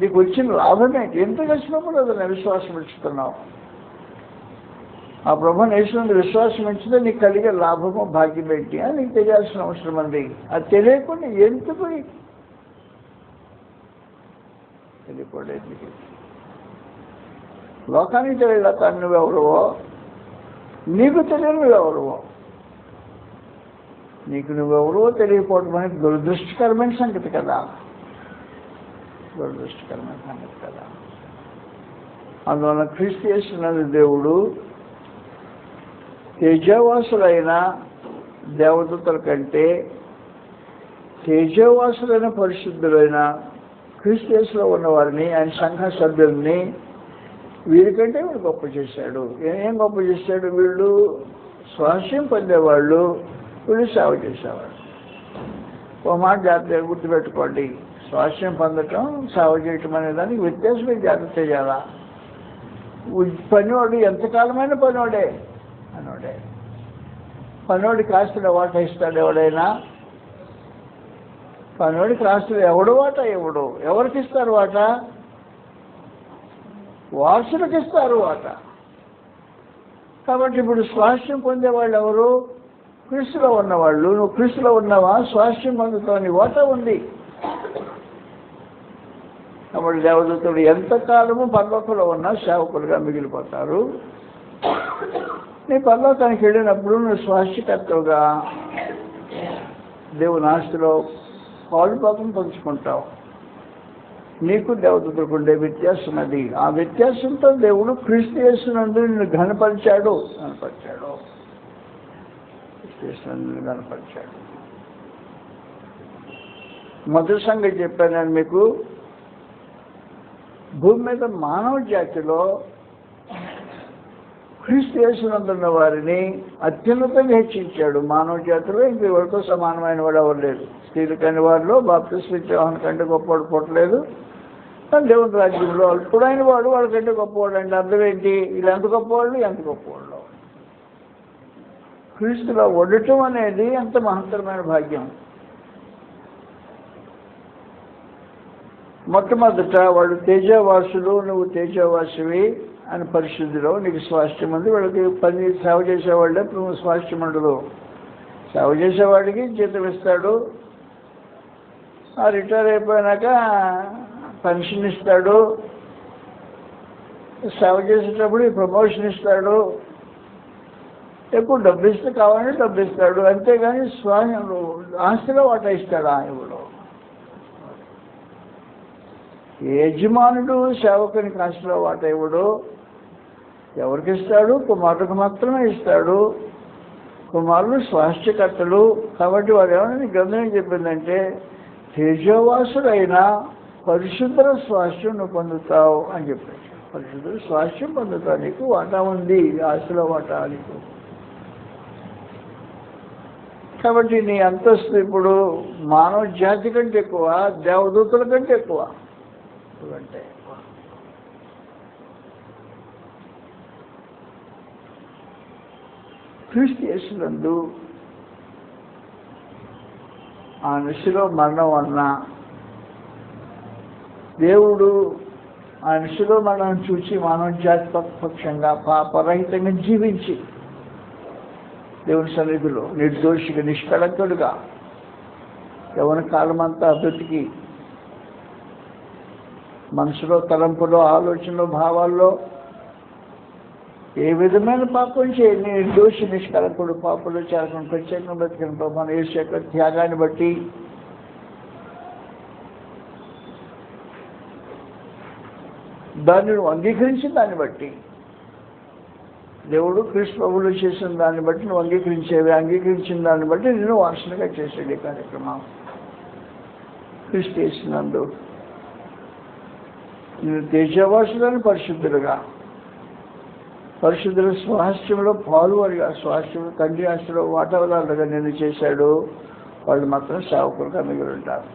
Speaker 1: నీకు వచ్చిన లాభమేంటి? ఎంత కష్టపడి అతను విశ్వాసం ఇస్తున్నావు. ఆ ప్రభుని యేసునందు విశ్వాసం ఇచ్చితే నీకు కలిగే లాభము భాగ్యం ఏంటి అని నీకు తెలియాల్సిన అవసరం ఉంది. అది తెలియకుండా ఎందుకు తెలియకూడదు. లోకానికి తెలియక నువ్వెవరువో, నీకు తెలియని నువ్వెవరువో. నీకు నువ్వెవరో తెలియకపోవడం అనేది దురదృష్టకరమైన సంగతి కదా. దురదృష్టకరమైన సంగతి కదా. అందువల్ల క్రీస్తు యేసునందు దేవుడు తేజవాసులైన దేవదూతల కంటే తేజవాసులైన పరిశుద్ధులైన క్రీస్తు యేసులో ఉన్నవారిని, ఆయన సంఘ సభ్యుల్ని వీరికంటే వీడు గొప్ప చేశాడు. ఏం గొప్ప చేశాడు? వీళ్ళు స్వాస్థ్యం పొందేవాళ్ళు, వీళ్ళు సేవ చేసేవాళ్ళు. ఓ మాట జాగ్రత్తగా గుర్తుపెట్టుకోండి. స్వాస్థ్యం పొందటం, సేవ చేయటం అనే దానికి వ్యత్యాసమే జాగ్రత్త చేయాలా. పనివాడు ఎంతకాలమైన పనివాడే అనోడే. పనివాడికి ఆస్తులు వాటా ఇస్తాడు ఎవడైనా? పనివాడికి ఆస్తులు ఎవడు వాటా ఇవ్వడు. ఎవరికి ఇస్తారు వాటా? వారసులకు ఇస్తారు వాటా. కాబట్టి ఇప్పుడు స్వాస్థ్యం పొందేవాళ్ళు ఎవరు? క్రీస్తులో ఉన్నవాళ్ళు. నువ్వు క్రీస్తులో ఉన్నావా? స్వాస్థ్యం పొందుతావు, నీ వాటా ఉంది. కాబట్టి దేవదూతలు ఎంతకాలము పరలోకంలో ఉన్నా సేవకులుగా మిగిలిపోతారు. నీ పరలోకానికి వెళ్ళినప్పుడు నువ్వు స్వాస్థ్యకర్తవుగా దేవుని ఆస్తిలో పాలుపాకం పంచుకుంటావు. నీకు దేవదూతలకు ఉండే వ్యత్యాసం అది. ఆ వ్యత్యాసంతో దేవుడు క్రీస్తు యేసునందు నిన్ను ఘనపరిచాడు. మొదటి సంగతి చెప్పాను నేను మీకు. భూమి మీద మానవ జాతిలో క్రీస్తు యేసునందున్న వారిని అత్యున్నతంగా హెచ్చించాడు. మానవ జాతిలో ఇంక ఎవరితో సమానమైన వాడు ఎవరు లేరు. స్త్రీలు కాని వారిలో బాప్తిస్మా ఇచ్చే వాని కంటే గొప్పవాడు పుట్టలేదు. కానీ దేవుని రాజ్యంలో అల్పుడైన వాడు వాడికంటే గొప్పవాడు. అంటే అర్థం ఏంటి? వీళ్ళు ఎంత గొప్పవాళ్ళు, ఎంత గొప్పవాళ్ళు. క్రీస్తులో ఉండటం అనేది ఎంత మహత్తరమైన భాగ్యం. మొట్టమొదట వాళ్ళు తేజవాసులు, నువ్వు తేజవాసివి అని పరిశుద్ధిలో నీకు స్వాస్థ్యం ఉంది. వాళ్ళకి పని సేవ చేసేవాళ్ళే నువ్వు స్వాస్థ్యం ఉండదు. సేవ చేసేవాడికి జీతం ఇస్తాడు. ఆ రిటైర్ అయిపోయినాక పెన్షన్ ఇస్తాడు. సేవ చేసేటప్పుడు ప్రమోషన్ ఇస్తాడు. ఎక్కువ డబ్బు ఇస్తే కావాలని డబ్బు ఇస్తాడు. అంతేగాని ఆస్తిలో వాటా ఇస్తాడా? ఇప్పుడు యజమానుడు సేవకునికి ఆస్తిలో వాటా ఇవ్వడు. ఎవరికి ఇస్తాడు? కుమారుడికి మాత్రమే ఇస్తాడు. కుమారులు స్వాస్థ్యకర్తలు. కాబట్టి వారు ఏమైనా గ్రంథం ఏం చెప్పిందంటే తేజోవాసుడైన పరిశుద్ధ స్వాస్థ్యం నువ్వు పొందుతావు అని చెప్పాడు. పరిశుద్ధ స్వాస్థ్యం పొందుతావు, నీకు వాటా ఉంది, ఆశలో వాటా నీకు. కాబట్టి నీ అంతస్తు ఇప్పుడు మానవ జాతి కంటే ఎక్కువ, దేవదూతల కంటే ఎక్కువ. అంటే క్రీస్తు యేసునందు ఆ నిశలో మరణం వలన దేవుడు ఆ నిశలో మరణం చూసి మానవ జాతి పక్షంగా పాపరహితంగా జీవించి దేవుని సన్నిధిలో నిర్దోషిగా నిష్కళంకుడుగా యవ్వన కాలమంతా బ్రతికి మనసులో తలంపులో ఆలోచనలో భావాల్లో ఏ విధమైన పాపం చేయండి, నిర్దోషి నిష్కళంకుడు పాపంలో చేరకుండా ప్రత్యేకంగా బ్రతికిన ప్రభావం యేసు యొక్క త్యాగాన్ని బట్టి దాన్ని అంగీకరించిన దాన్ని బట్టి దేవుడు క్రీస్తు ప్రభువులో చేసిన దాన్ని బట్టి నువ్వు అంగీకరించిన దాన్ని బట్టి నేను వారసునిగా చేసాడు ఈ కార్యక్రమం. క్రీస్తు యేసునందు నేను తేజవాసులను పరిశుద్ధుల స్వాస్థ్యంలో పాలువారిగా, స్వాస్థ్యంలో తండ్రి ఆస్తిలో వాటాదారులుగా నేను చేశాడు. వాళ్ళు మాత్రం సేవకులుగా మిగిలి ఉంటారు.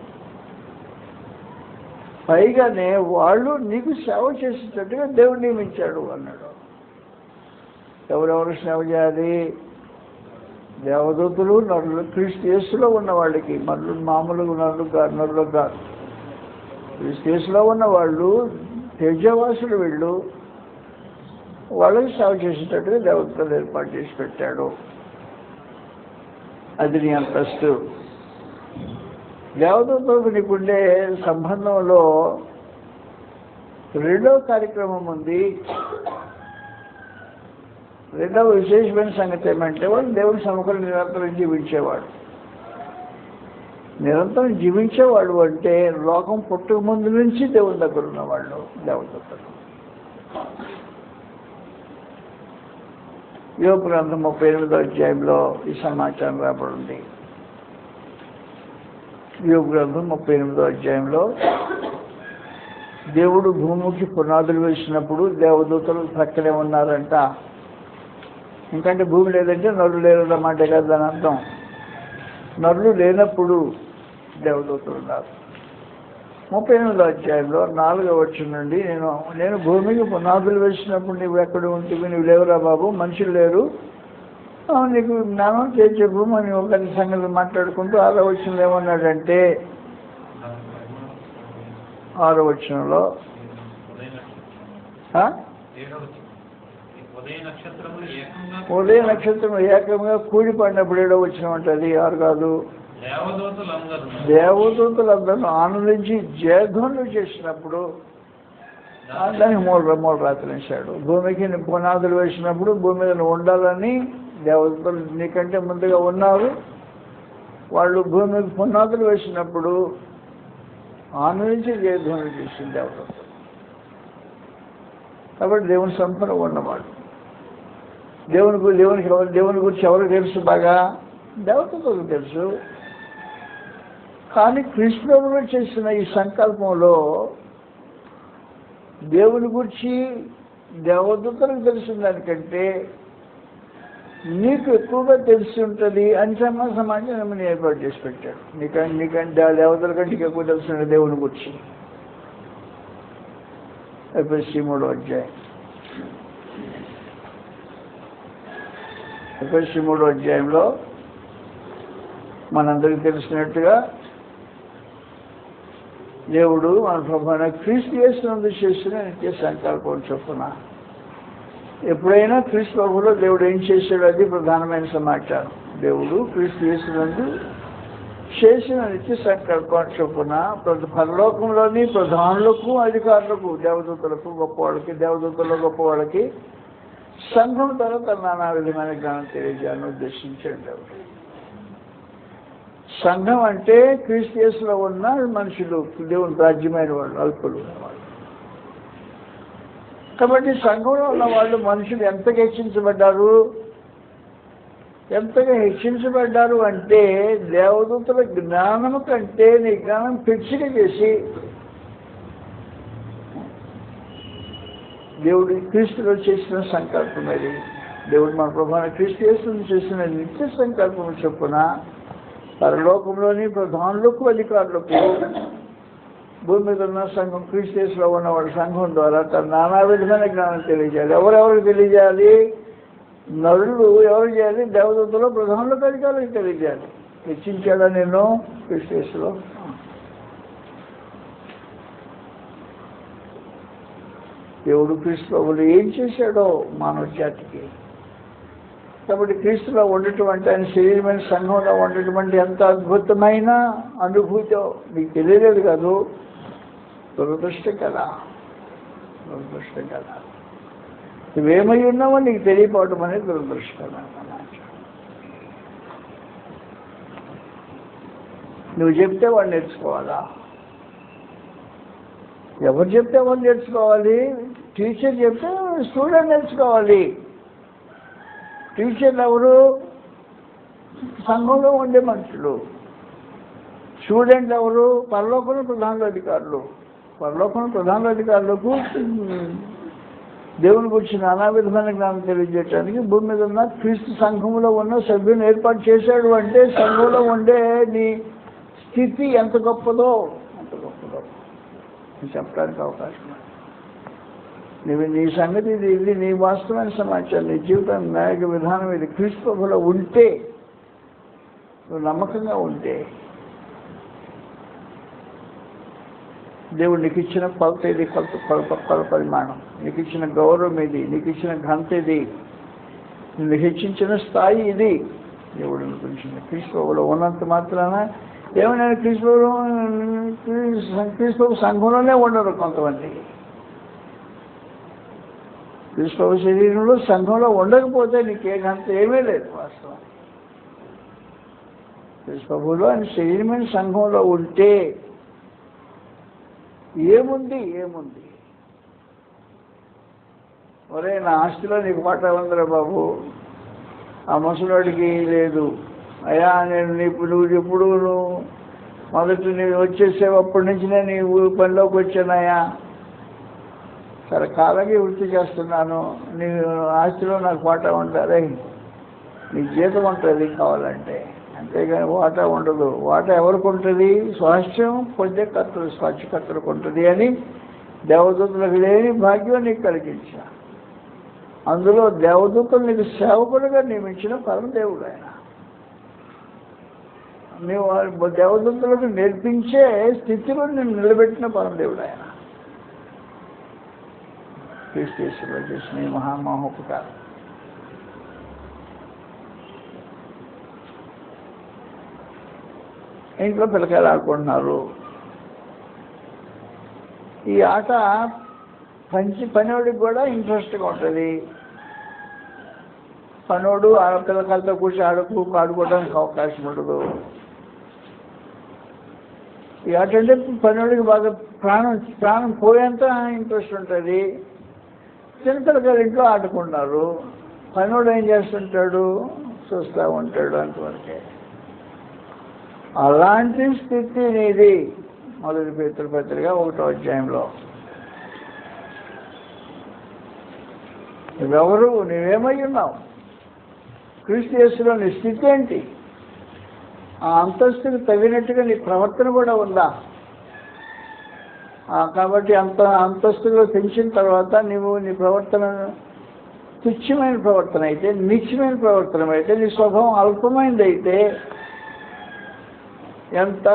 Speaker 1: పైగానే వాళ్ళు నీకు సేవ చేసేటట్టుగా దేవుడు నియమించాడు అన్నాడు. ఎవరెవరు సేవ చేయాలి? దేవదూతలు, నరులు, క్రీస్తు యేసులో ఉన్న వాళ్ళకి, మామూలుగా నరులు కాదు. క్రీస్తు యేసులో ఉన్న వాళ్ళు తేజవాసులు, వీళ్ళు వాళ్ళకి సేవ చేసేటట్టుగా దేవతలు ఏర్పాటు చేసి పెట్టాడు. అది నీ అంతస్తు. దేవతలతో నీకుండే సంబంధంలో రెండవ కార్యక్రమం ఉంది. రెండవ విశేషమైన సంగతి ఏమంటే వాడు దేవుని సముఖంలో నిరంతరం జీవించేవాడు. నిరంతరం జీవించేవాడు అంటే లోకం పుట్టక ముందు నుంచి దేవుని దగ్గర ఉన్నవాళ్ళు దేవతలు. యోబు గ్రంథం 38వ అధ్యాయంలో ఈ సమాచారం రాబడింది. యోబు గ్రంథం 38వ అధ్యాయంలో దేవుడు భూమికి పునాదులు వేసినప్పుడు దేవదూతలు ప్రక్కనే ఉన్నారంట. ఎందుకంటే భూమి లేదంటే నరులు లేరన్నమాట కదా దాని అర్థం. నరులు లేనప్పుడు దేవదూతలు ఉన్నారు. 38వ అధ్యాయంలో 4వ వచనం నుండి నేను భూమికి పునాదులు వేసినప్పుడు నువ్వు ఎక్కడ ఉంటివి, నువ్వు లేవురా బాబు, మనుషులు లేరు, నీకు జ్ఞానం చేసే భూమి అని ఒకరి సంగతి మాట్లాడుకుంటూ 6వ వచనంలో ఏమన్నాడంటే 6వ వచనంలో ఉదయ నక్షత్రం ఏకంగా కూడిపడినప్పుడు 7వ వచనం ఉంటుంది, 6 కాదు. దేవదూతలందరూ ఆనందించి జయధ్వనులు చేసినప్పుడు దానికి మూల రాత్రించాడు. భూమికి పునాదులు వేసినప్పుడు భూమి మీద ఉండాలని దేవదూతలు నీకంటే ముందుగా ఉన్నారు. వాళ్ళు భూమికి పునాదులు వేసినప్పుడు ఆనందించి జయధ్వనులు చేసింది దేవదూతలు. కాబట్టి దేవుని సంపన్న ఉన్నవాడు. దేవుని గురించి ఎవరికి తెలుసు? బాగా దేవదూతలకు తెలుసు. కానీ కృష్ణుడు చేసిన ఈ సంకల్పంలో దేవుని గురించి దేవదూతలకు తెలిసిన దానికంటే నీకు ఎక్కువగా తెలిసి ఉంటుంది అని సమాజం ఏర్పాటు చేసి పెట్టాడు. నీకంటే దేవతల కంటే ఎక్కువ తెలుసు దేవుని గురించి. ఎఫెసీ 3వ అధ్యాయం. ఎఫెసీ 3వ అధ్యాయంలో మనందరికీ తెలిసినట్టుగా దేవుడు మన ప్రభువైన క్రీస్తు యేసునందు చేసిన నిత్య సంకల్పం చొప్పున ఎప్పుడైనా క్రీస్తు ప్రభువులో దేవుడు ఏం చేశాడు అది ప్రధానమైన సమాచారం. దేవుడు క్రీస్తు యేసునందు చేసిన నిత్య సంకల్పం చొప్పున పరలోకంలోని ప్రధానులకు, అధికారులకు, దేవదూతలకు, గొప్పవాళ్ళకి, దేవదూతల్లో గొప్పవాళ్ళకి సంఘం తర్వాత నానా విధమైన జ్ఞానం తెలియజేయాలని ఉద్దేశించాడు దేవుడు. సంఘం అంటే క్రీస్తు యేసులో ఉన్న మనుషులు, దేవుని రాజ్యమైన వాళ్ళు, అల్పులు ఉన్నవాళ్ళు. కాబట్టి సంఘంలో ఉన్న వాళ్ళు మనుషులు ఎంతగా హెచ్చించబడ్డారు? ఎంతగా హెచ్చించబడ్డారు అంటే దేవదూతల జ్ఞానము కంటే నీ జ్ఞానం పిచ్చిగా చేసి దేవుడు క్రీస్తులో చేసిన సంకల్పం అది. దేవుడు మన ప్రభువైన క్రీస్తు యేసును చేసిన నిత్య సంకల్పం చొప్పున పరలోకంలోని ప్రధానులకు అధికారులకు భూమి మీద ఉన్న సంఘం క్రీస్తు యేసులో ఉన్నవాడు సంఘం ద్వారా తన నానా విధమైన జ్ఞానం తెలియజేయాలి. ఎవరెవరికి తెలియజేయాలి? నరులు ఎవరు చేయాలి? దేవదూతలో ప్రధానులకు అధికారులకు తెలియజేయాలి. హెచ్చించాడా నేను క్రీస్తు యేసులో? దేవుడు క్రీస్తు ప్రభువులు ఏం చేశాడో మానవ జాతికి. కాబట్టి క్రీస్తులో ఉండటం అంటే ఆయన శరీరమైన సంఘంలో ఉండటం అంటే ఎంత అద్భుతమైన అనుభూతి మీకు తెలియలేదు కాదు. దురదృష్టం కదా, దురదృష్టం కదా. నువ్వేమై ఉన్నావో నీకు తెలియపోవటం అనేది దురదృష్టం అన్నమాట. నువ్వు చెప్తే వాడు నేర్చుకోవాలా? ఎవరు చెప్తే వాళ్ళు నేర్చుకోవాలి? టీచర్ చెప్తే స్టూడెంట్ నేర్చుకోవాలి. టీచర్లు ఎవరు? సంఘంలో ఉండే మనుషులు. స్టూడెంట్లు ఎవరు? పరలోకంలో ప్రధాన అధికారులు. పరలోకంలో ప్రధాన అధికారులకు దేవుని గురించి నానా విధమైన జ్ఞానం తెలియజేయడానికి భూమి మీద ఉన్న క్రీస్తు సంఘంలో ఉన్న సభ్యుని ఏర్పాటు చేశాడు అంటే సంఘంలో ఉండే నీ స్థితి ఎంత గొప్పదో అంత గొప్పదో చెప్పడానికి అవకాశం. నువ్వు నీ సంగతి ఇది నీ వాస్తవమైన సమాచారం, నీ జీవితం నాయక విధానం ఇది క్రీస్తు ప్రభువులో ఉంటే, నువ్వు నమ్మకంగా ఉంటే దేవుడు నీకు ఇచ్చిన కొలత ఇది, కొలత పరిమాణం, నీకు ఇచ్చిన గౌరవం ఇది, నీకు ఇచ్చిన ఘనత ఇది, నిన్ను హెచ్చించిన స్థాయి ఇది. దేవుడు గురించింది క్రీస్తు ప్రభువులో ఉన్నంత మాత్రాన ఏమైనా క్రీస్తు సంఘంలోనే ఉండరు కొంతమంది. క్రీస్తు శరీరంలో సంఘంలో ఉండకపోతే నీకే ఘనత ఏమీ లేదు. వాస్తవం క్రీస్తు ప్రభువులో ఆయన శరీరమైన సంఘంలో ఉంటే ఏముంది? ఒరే నా ఆస్తిలో నీకు వాటా ఉందిరా బాబు, ఆ ముసలాడికి లేదు. అయ్యా నువ్వు ఎప్పుడు మొదటి నువ్వు వచ్చేసావు, అప్పటి నుంచి నేను నీ పనిలోకి వచ్చానయ్యా, సరే కాలాగే వృత్తి చేస్తున్నాను, నీ ఆస్తిలో నాకు వాటా ఉంటారే, నీ జీతం ఉంటుంది కావాలంటే, అంతేగాని వాటా ఉండదు. వాటా ఎవరికి ఉంటుంది? స్వాస్థ్యం పొందే కర్తలు, స్వాస్థ్యకర్తలకు ఉంటుంది అని దేవదూతలకు లేని భాగ్యం నీకు కలిగించా. అందులో దేవదూతలు నీకు సేవకులుగా నియమించిన పరమదేవుడు ఆయన. నీవు దేవదూతలకు నేర్పించే స్థితిలో నేను నిలబెట్టిన పరమదేవుడు ఆయన. క్రీస్తు యేసులో చేసిన ఈ మహామహోపకారం. ఇంట్లో పిల్లకాయలు ఆడుకుంటున్నారు. ఈ ఆట పనివాడికి కూడా ఇంట్రెస్ట్గా ఉంటుంది. పనోడు ఆ పిల్లకాయలతో కూర్చొని ఆడుకోవడానికి అవకాశం ఉండదు. ఈ ఆట అంటే పనివాడికి బాగా ప్రాణం పోయేంత ఇంట్రెస్ట్ ఉంటుంది. చిన్న పిల్లకాయలు ఇంట్లో ఆడుకుంటున్నారు. పనివాడు ఏం చేస్తుంటాడు? చూస్తూ ఉంటాడు అంతవరకే. అలాంటి స్థితి నీది. మొదటి పేతురు పత్రిక 1వ అధ్యాయంలో. నువ్వెవరు? నువ్వేమై ఉన్నావు? క్రీస్తు యేసులో నీ స్థితి ఏంటి? ఆ అంతస్తుకు తగినట్టుగా నీ ప్రవర్తన కూడా ఉందా? కాబట్టి అంతస్తులో పెంచిన తర్వాత నీవు నీ ప్రవర్తన తుచ్చమైన ప్రవర్తన అయితే, నిత్యమైన ప్రవర్తన అయితే, నీ స్వభావం అల్పమైనది అయితే ఎంత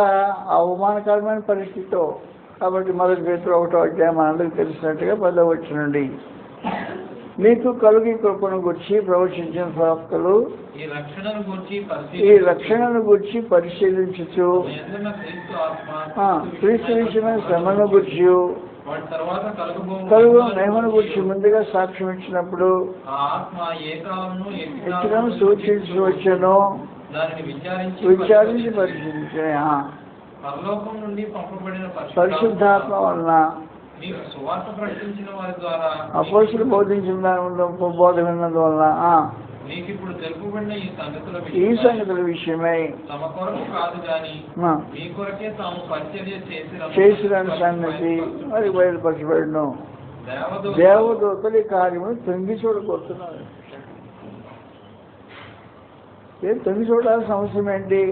Speaker 1: అవమానకరమైన పరిస్థితో. కాబట్టి మొదటి పేతురు 1వ అధ్యాయం మనందరికీ తెలిసినట్టుగా 10వ వచనం నుండి, మీకు కలుగు కృపను గురించి ప్రవచించిన ప్రవక్తలు ఈ రక్షణను గురించి పరిశీలించు, క్రీస్తు విషయమైన శ్రమను గురించి కలుగు మహిమను గురించి ముందుగా సాక్ష్యం ఇచ్చినప్పుడు ఎచ్చడం సూచించవచ్చును, విచారించి పరిశీలించిన
Speaker 2: పరలోకం నుండి పంపబడిన
Speaker 1: పరిశుద్ధాత్మ వలన
Speaker 2: నీకు సువార్త ప్రకటించిన వారి ద్వారా
Speaker 1: అపోస్తలులు బోధించిన బోధ విన్నందువలన
Speaker 2: నీకు ఇప్పుడు తెలుపబడిన
Speaker 1: ఈ సంగతుల విషయమై
Speaker 2: తమ కొరకు కాదు గాని మీ కొరకే తాము పరిచర్య
Speaker 1: చేసిన సంగతి మరి బయలుపరచబడిను. దేవదూతలు ఈ కార్యములు తొంగి చూడబోతున్నారు. తొంగి చూడాల్సిన అవసరం ఏంటి?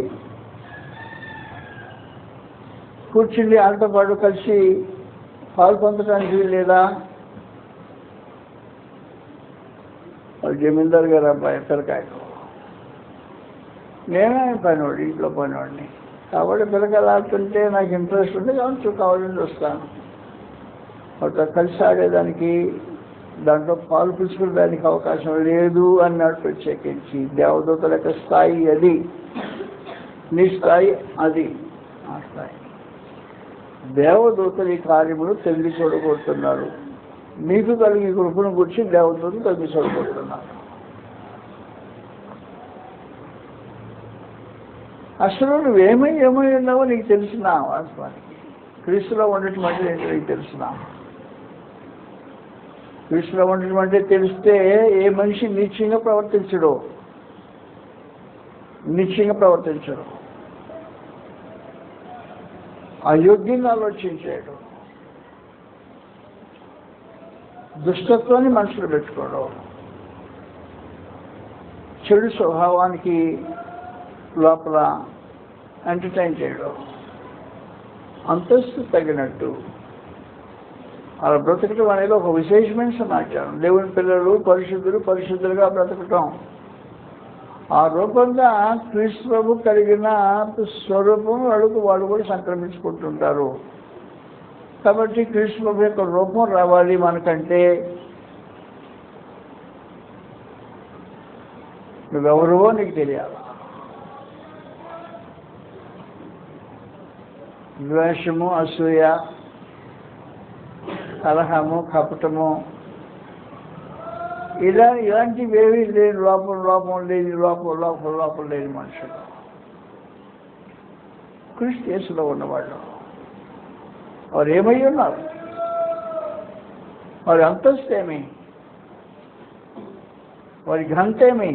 Speaker 1: కూర్చుండి వాళ్ళతో పాటు కలిసి పాలు పొందడానికి లేదా? వాళ్ళు జమీందారు గారు అబ్బాయి పిల్లకాయలు, నేనే పనివాడు, ఇంట్లో పనివాడిని కాబట్టి పిల్లకాయలు ఆడుతుంటే నాకు ఇంట్రెస్ట్ ఉంది కాబట్టి కావాలని వస్తాను. వాళ్ళతో కలిసి ఆడేదానికి దాంట్లో పాలు పుచ్చుకోవడానికి అవకాశం లేదు అన్నాడు ప్రత్యేకించి. దేవదూతల యొక్క స్థాయి అది, నీ స్థాయి అది. ఆ స్థాయి దేవదూతలు ఈ కార్యములు తొంగి చూడబోతున్నారు. మీకు కలిగి కృపను గురించి దేవదూతలు తొంగి చూడబోతున్నారు. అసలు నువ్వేమై ఉన్నావో నీకు తెలిసిన వాస్తవానికి క్రీస్తులో ఉండటం అంటే ఏంటో నీకు తెలిసిన. క్రీస్తులో ఉండటం అంటే తెలిస్తే ఏ మనిషి నిశ్చయంగా ప్రవర్తించడు. అయోగ్యంగా ఆలోచించాడు. దుష్టత్వాన్ని మనసులో పెట్టుకోవడం, చెడు స్వభావానికి లోపల ఎంటర్టైన్ చేయడం, అంతస్తు తగినట్టు అలా బ్రతకటం అనేది ఒక విశేషమైన సమాచారం. దేవుని పిల్లలు పరిశుద్ధులుగా బ్రతకటం, ఆ రూపంగా క్రీస్తు ప్రభు కలిగిన స్వరూపం వాడు కూడా సంక్రమించుకుంటుంటారు. కాబట్టి క్రీస్తు ప్రభు యొక్క రూపం రావాలి మనకంటే నువ్వెవరువో నీకు తెలియాలి. ద్వేషము, అసూయ, కలహము, కపటము ఇలాంటివి ఏమీ లేని లోపం లేని మనుషులు క్రీస్తు యేసులో ఉన్నవాళ్ళు. వారు ఏమై ఉన్నారు? వారి అంతస్తు ఏమి? వారి ఘనత ఏమి?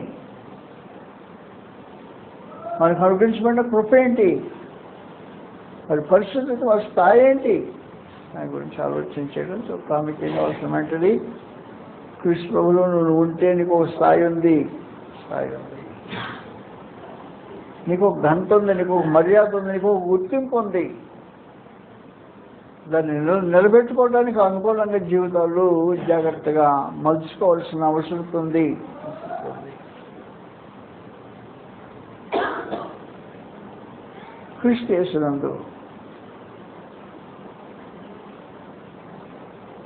Speaker 1: వారికి అనుగ్రహించబడిన కృప ఏంటి? వారి పరిస్థితి, వారి స్థాయి ఏంటి? దాని గురించి ఆలోచించడం ప్రాముఖ్యంగా అవసరమైనది. క్రీస్తు ప్రభువులో నువ్వు ఉంటే నీకు ఒక స్థాయి ఉంది, నీకు ఒక ఘనత ఉంది, నీకు ఒక మర్యాద ఉంది, నీకు ఒక గుర్తింపు ఉంది. దాన్ని నిలబెట్టుకోవడానికి అనుకూలంగా జీవితాలు జాగ్రత్తగా మలుచుకోవాల్సిన అవసరం ఉంది. క్రీస్తు యేసునందు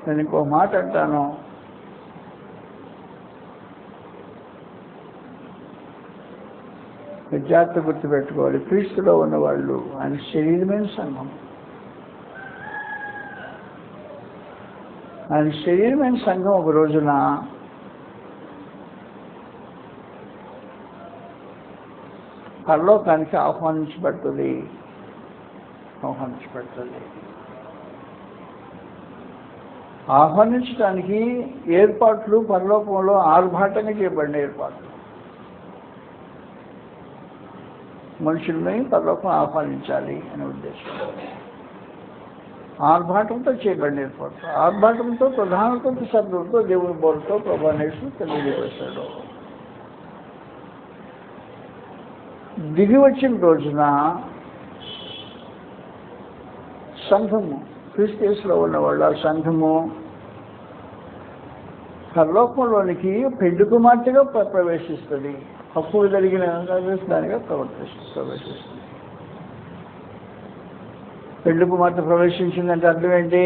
Speaker 1: నేను ఇంకో మాట అంటాను. జాగ్రత్త గుర్తుపెట్టుకోవాలి. క్రీస్తులో ఉన్నవాళ్ళు ఆయన శరీరమైన సంఘం. ఆయన శరీరమైన సంఘం ఒక రోజున పరలోకానికి ఆహ్వానించబడుతుంది. ఆహ్వానించడానికి ఏర్పాట్లు పరలోకంలో ఆర్భాటంగా చేయబడిన ఏర్పాట్లు. మనుషుల్ని పరలోకం ఆహ్వానించాలి అనే ఉద్దేశం. ఆర్భాటంతో చేయబడిన ఏర్పాటు. ఆర్భాటంతో ప్రధానతో శబ్దంతో దేవుని బోర్తో ప్రభానేశ్వరు తెలియజేశాడు. దిగి వచ్చిన రోజున సంఘము, క్రీస్తు యేసులో ఉన్నవాళ్ళు ఆ సంఘము పరలోకంలోనికి పెళ్లి కుమార్తెగా ప్రవేశిస్తుంది. హక్కు కలిగిన దానిగా ప్రవేశిస్తుంది. పెళ్లి కుమార్తె ప్రవేశించిందంటే అర్థం ఏంటి?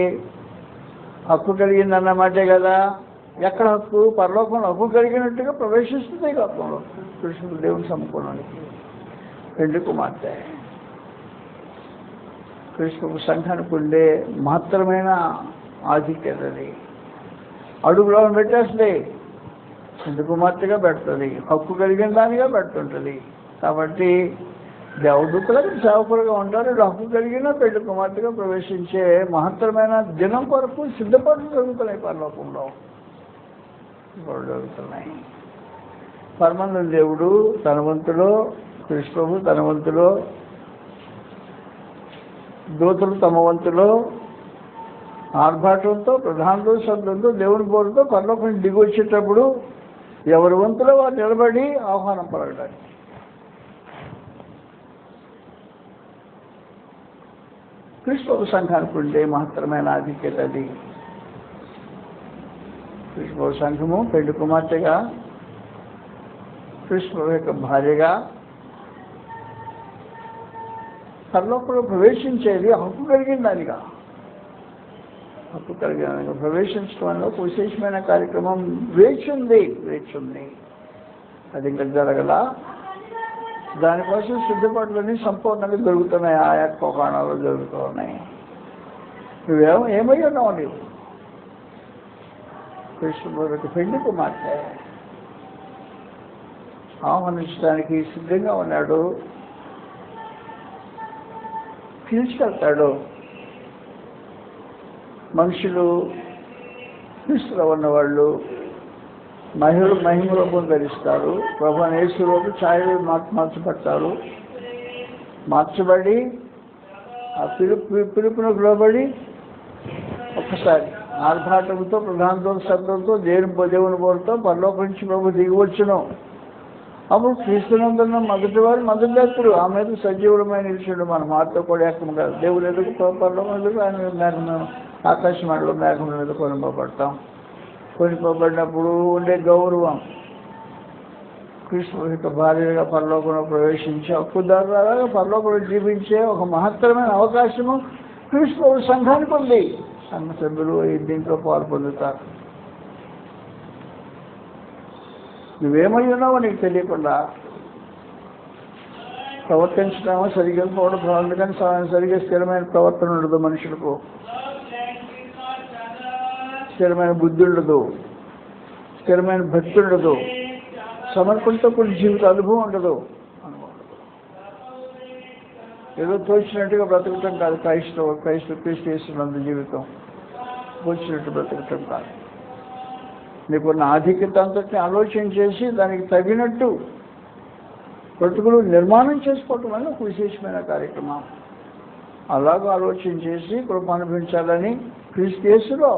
Speaker 1: హక్కు కలిగిందన్నమాటే కదా. ఎక్కడ హక్కు? పరలోకంలో హక్కు కలిగినట్టుగా ప్రవేశిస్తుంది. లోకంలో కృష్ణుడు దేవుని సమకూలానికి పెళ్లి కుమార్తె. కృష్ణుడు సంఘానికి ఉండే మహత్తరమైన ఆధిక్యత అది. అడుగులో పెట్టేస్తుంది, పెళ్లి కుమార్తెగా పెడుతుంది, హక్కు కలిగిన దానిగా పెడుతుంటుంది. కాబట్టి దేవదూతలకు సేవకులుగా ఉండాలి. హక్కు కలిగిన పెళ్లి కుమార్తెగా ప్రవేశించే మహత్తరమైన దినం కొరకు సిద్ధపడుతూ జరుగుతున్నాయి. పరలోకంలో ఇప్పుడు జరుగుతున్నాయి. పరమందుల దేవుడు తనవంతులో, కృష్ణుడు తనవంతులో, దూతలు తమ వంతులో ఆర్భాటంతో, ప్రధానంతో, శబ్దంతో, దేవుని బోరుతో పరలోకం దిగి వచ్చేటప్పుడు ఎవరి వంతులో వారు నిలబడి ఆహ్వానం పలకడానికి. క్రీస్తు సంఘానికి ఉండే మహత్తరమైన ఆధిక్యత అది. క్రీస్తు సంఘము పెళ్లి కుమార్తెగా, క్రీస్తు యొక్క భార్యగా పరలోకంలో ప్రవేశించేది హక్కు కలిగిన దానిగా. హక్కు కలిగిన దానిగా ప్రవేశించడంలో విశేషమైన కార్యక్రమం వేచి ఉంది. అది ఇంకా జరగల. దానికోసం సిద్ధపాట్లన్నీ సంపూర్ణంగా జరుగుతున్నాయి. ఆయా కోణాల్లో జరుగుతూ ఉన్నాయి. ఏమై ఉన్నావు నీవు? కృష్ణుడికి పెళ్లి కుమార్తె ఆహ్వానించడానికి సిద్ధంగా ఉన్నాడు. తీసుకెళ్తాడు. మనుషులు క్రీస్తులో ఉన్నవాళ్ళు మహిమ రూపం ధరిస్తారు. ప్రభువైన యేసు రూపం ఛాయలు మార్చబడతారు. మార్చబడి ఆ పిలుపునకు లోబడి ఒక్కసారి ఆర్భాటంతో, ప్రధానంతో, శబ్దంతో, దేవుని బోరుతో పరలోకం నుంచి ప్రభు దిగి వచ్చును. అప్పుడు క్రీస్తునందున్న మొదటి వ్యక్తులు ఆ మీద సజీవులమైన నిలిచిండు. మన మాతో కూడా ఏకం కాదు. దేవుడు ఎదుగు పరలోకం ఎదుగు ఆయన మేఘం, ఆకాశమండలో మేఘం మీద కొనిపోబడతాం. కొనిపోబడినప్పుడు ఉండే గౌరవం, క్రీస్తు యొక్క భార్యగా పరలోకంలో ప్రవేశించే హక్కుదారులాగా పరలోకంలో జీవించే ఒక మహత్తరమైన అవకాశము క్రీస్తు సంఘానికి ఉంది. సంఘ సభ్యులు దీంట్లో పాలు పొందుతారు. నువ్వేమై ఉన్నావో నీకు తెలియకుండా ప్రవర్తించడమో సరిగ్గా పోవడం, అందుకని సరిగ్గా స్థిరమైన ప్రవర్తన ఉండదు. మనుషులకు స్థిరమైన బుద్ధి ఉండదు, స్థిరమైన భక్తి ఉండదు, సమర్పణతో కొన్ని జీవిత అనుభవం ఉండదు. ఏదో తోచినట్టుగా బ్రతకటం కాదు. క్రీస్తు చేస్తున్నంత జీవితం వచ్చినట్టు బ్రతకటం కాదు. నీకున్న ఆధిక్యత అంతటిని ఆలోచన చేసి దానికి తగినట్టు బ్రతుకులు నిర్మాణం చేసుకోవటం వల్ల ఒక విశేషమైన కార్యక్రమం. అలాగ ఆలోచన చేసి కృప అనుభవించాలని క్రీస్తు యేసులో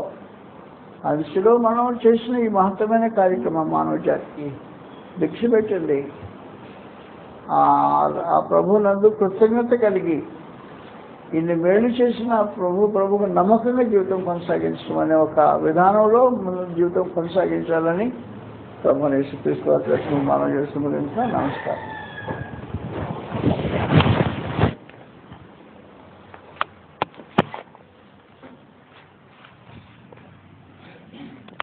Speaker 1: ఆ దిశలో మనం చేసిన ఈ మహత్తరమైన కార్యక్రమం మానవ జాతికి భిక్ష పెట్టండి. ఆ ప్రభువునందు కృతజ్ఞత కలిగి ఇన్ని మేలు చేసిన ప్రభువుకు నమ్మకంగా జీవితం కొనసాగించడం అనే ఒక విధానంలో జీవితం కొనసాగించాలని ప్రభువుని యేసుక్రీస్తు వారి మనం చేస్తున్న నమస్కారం.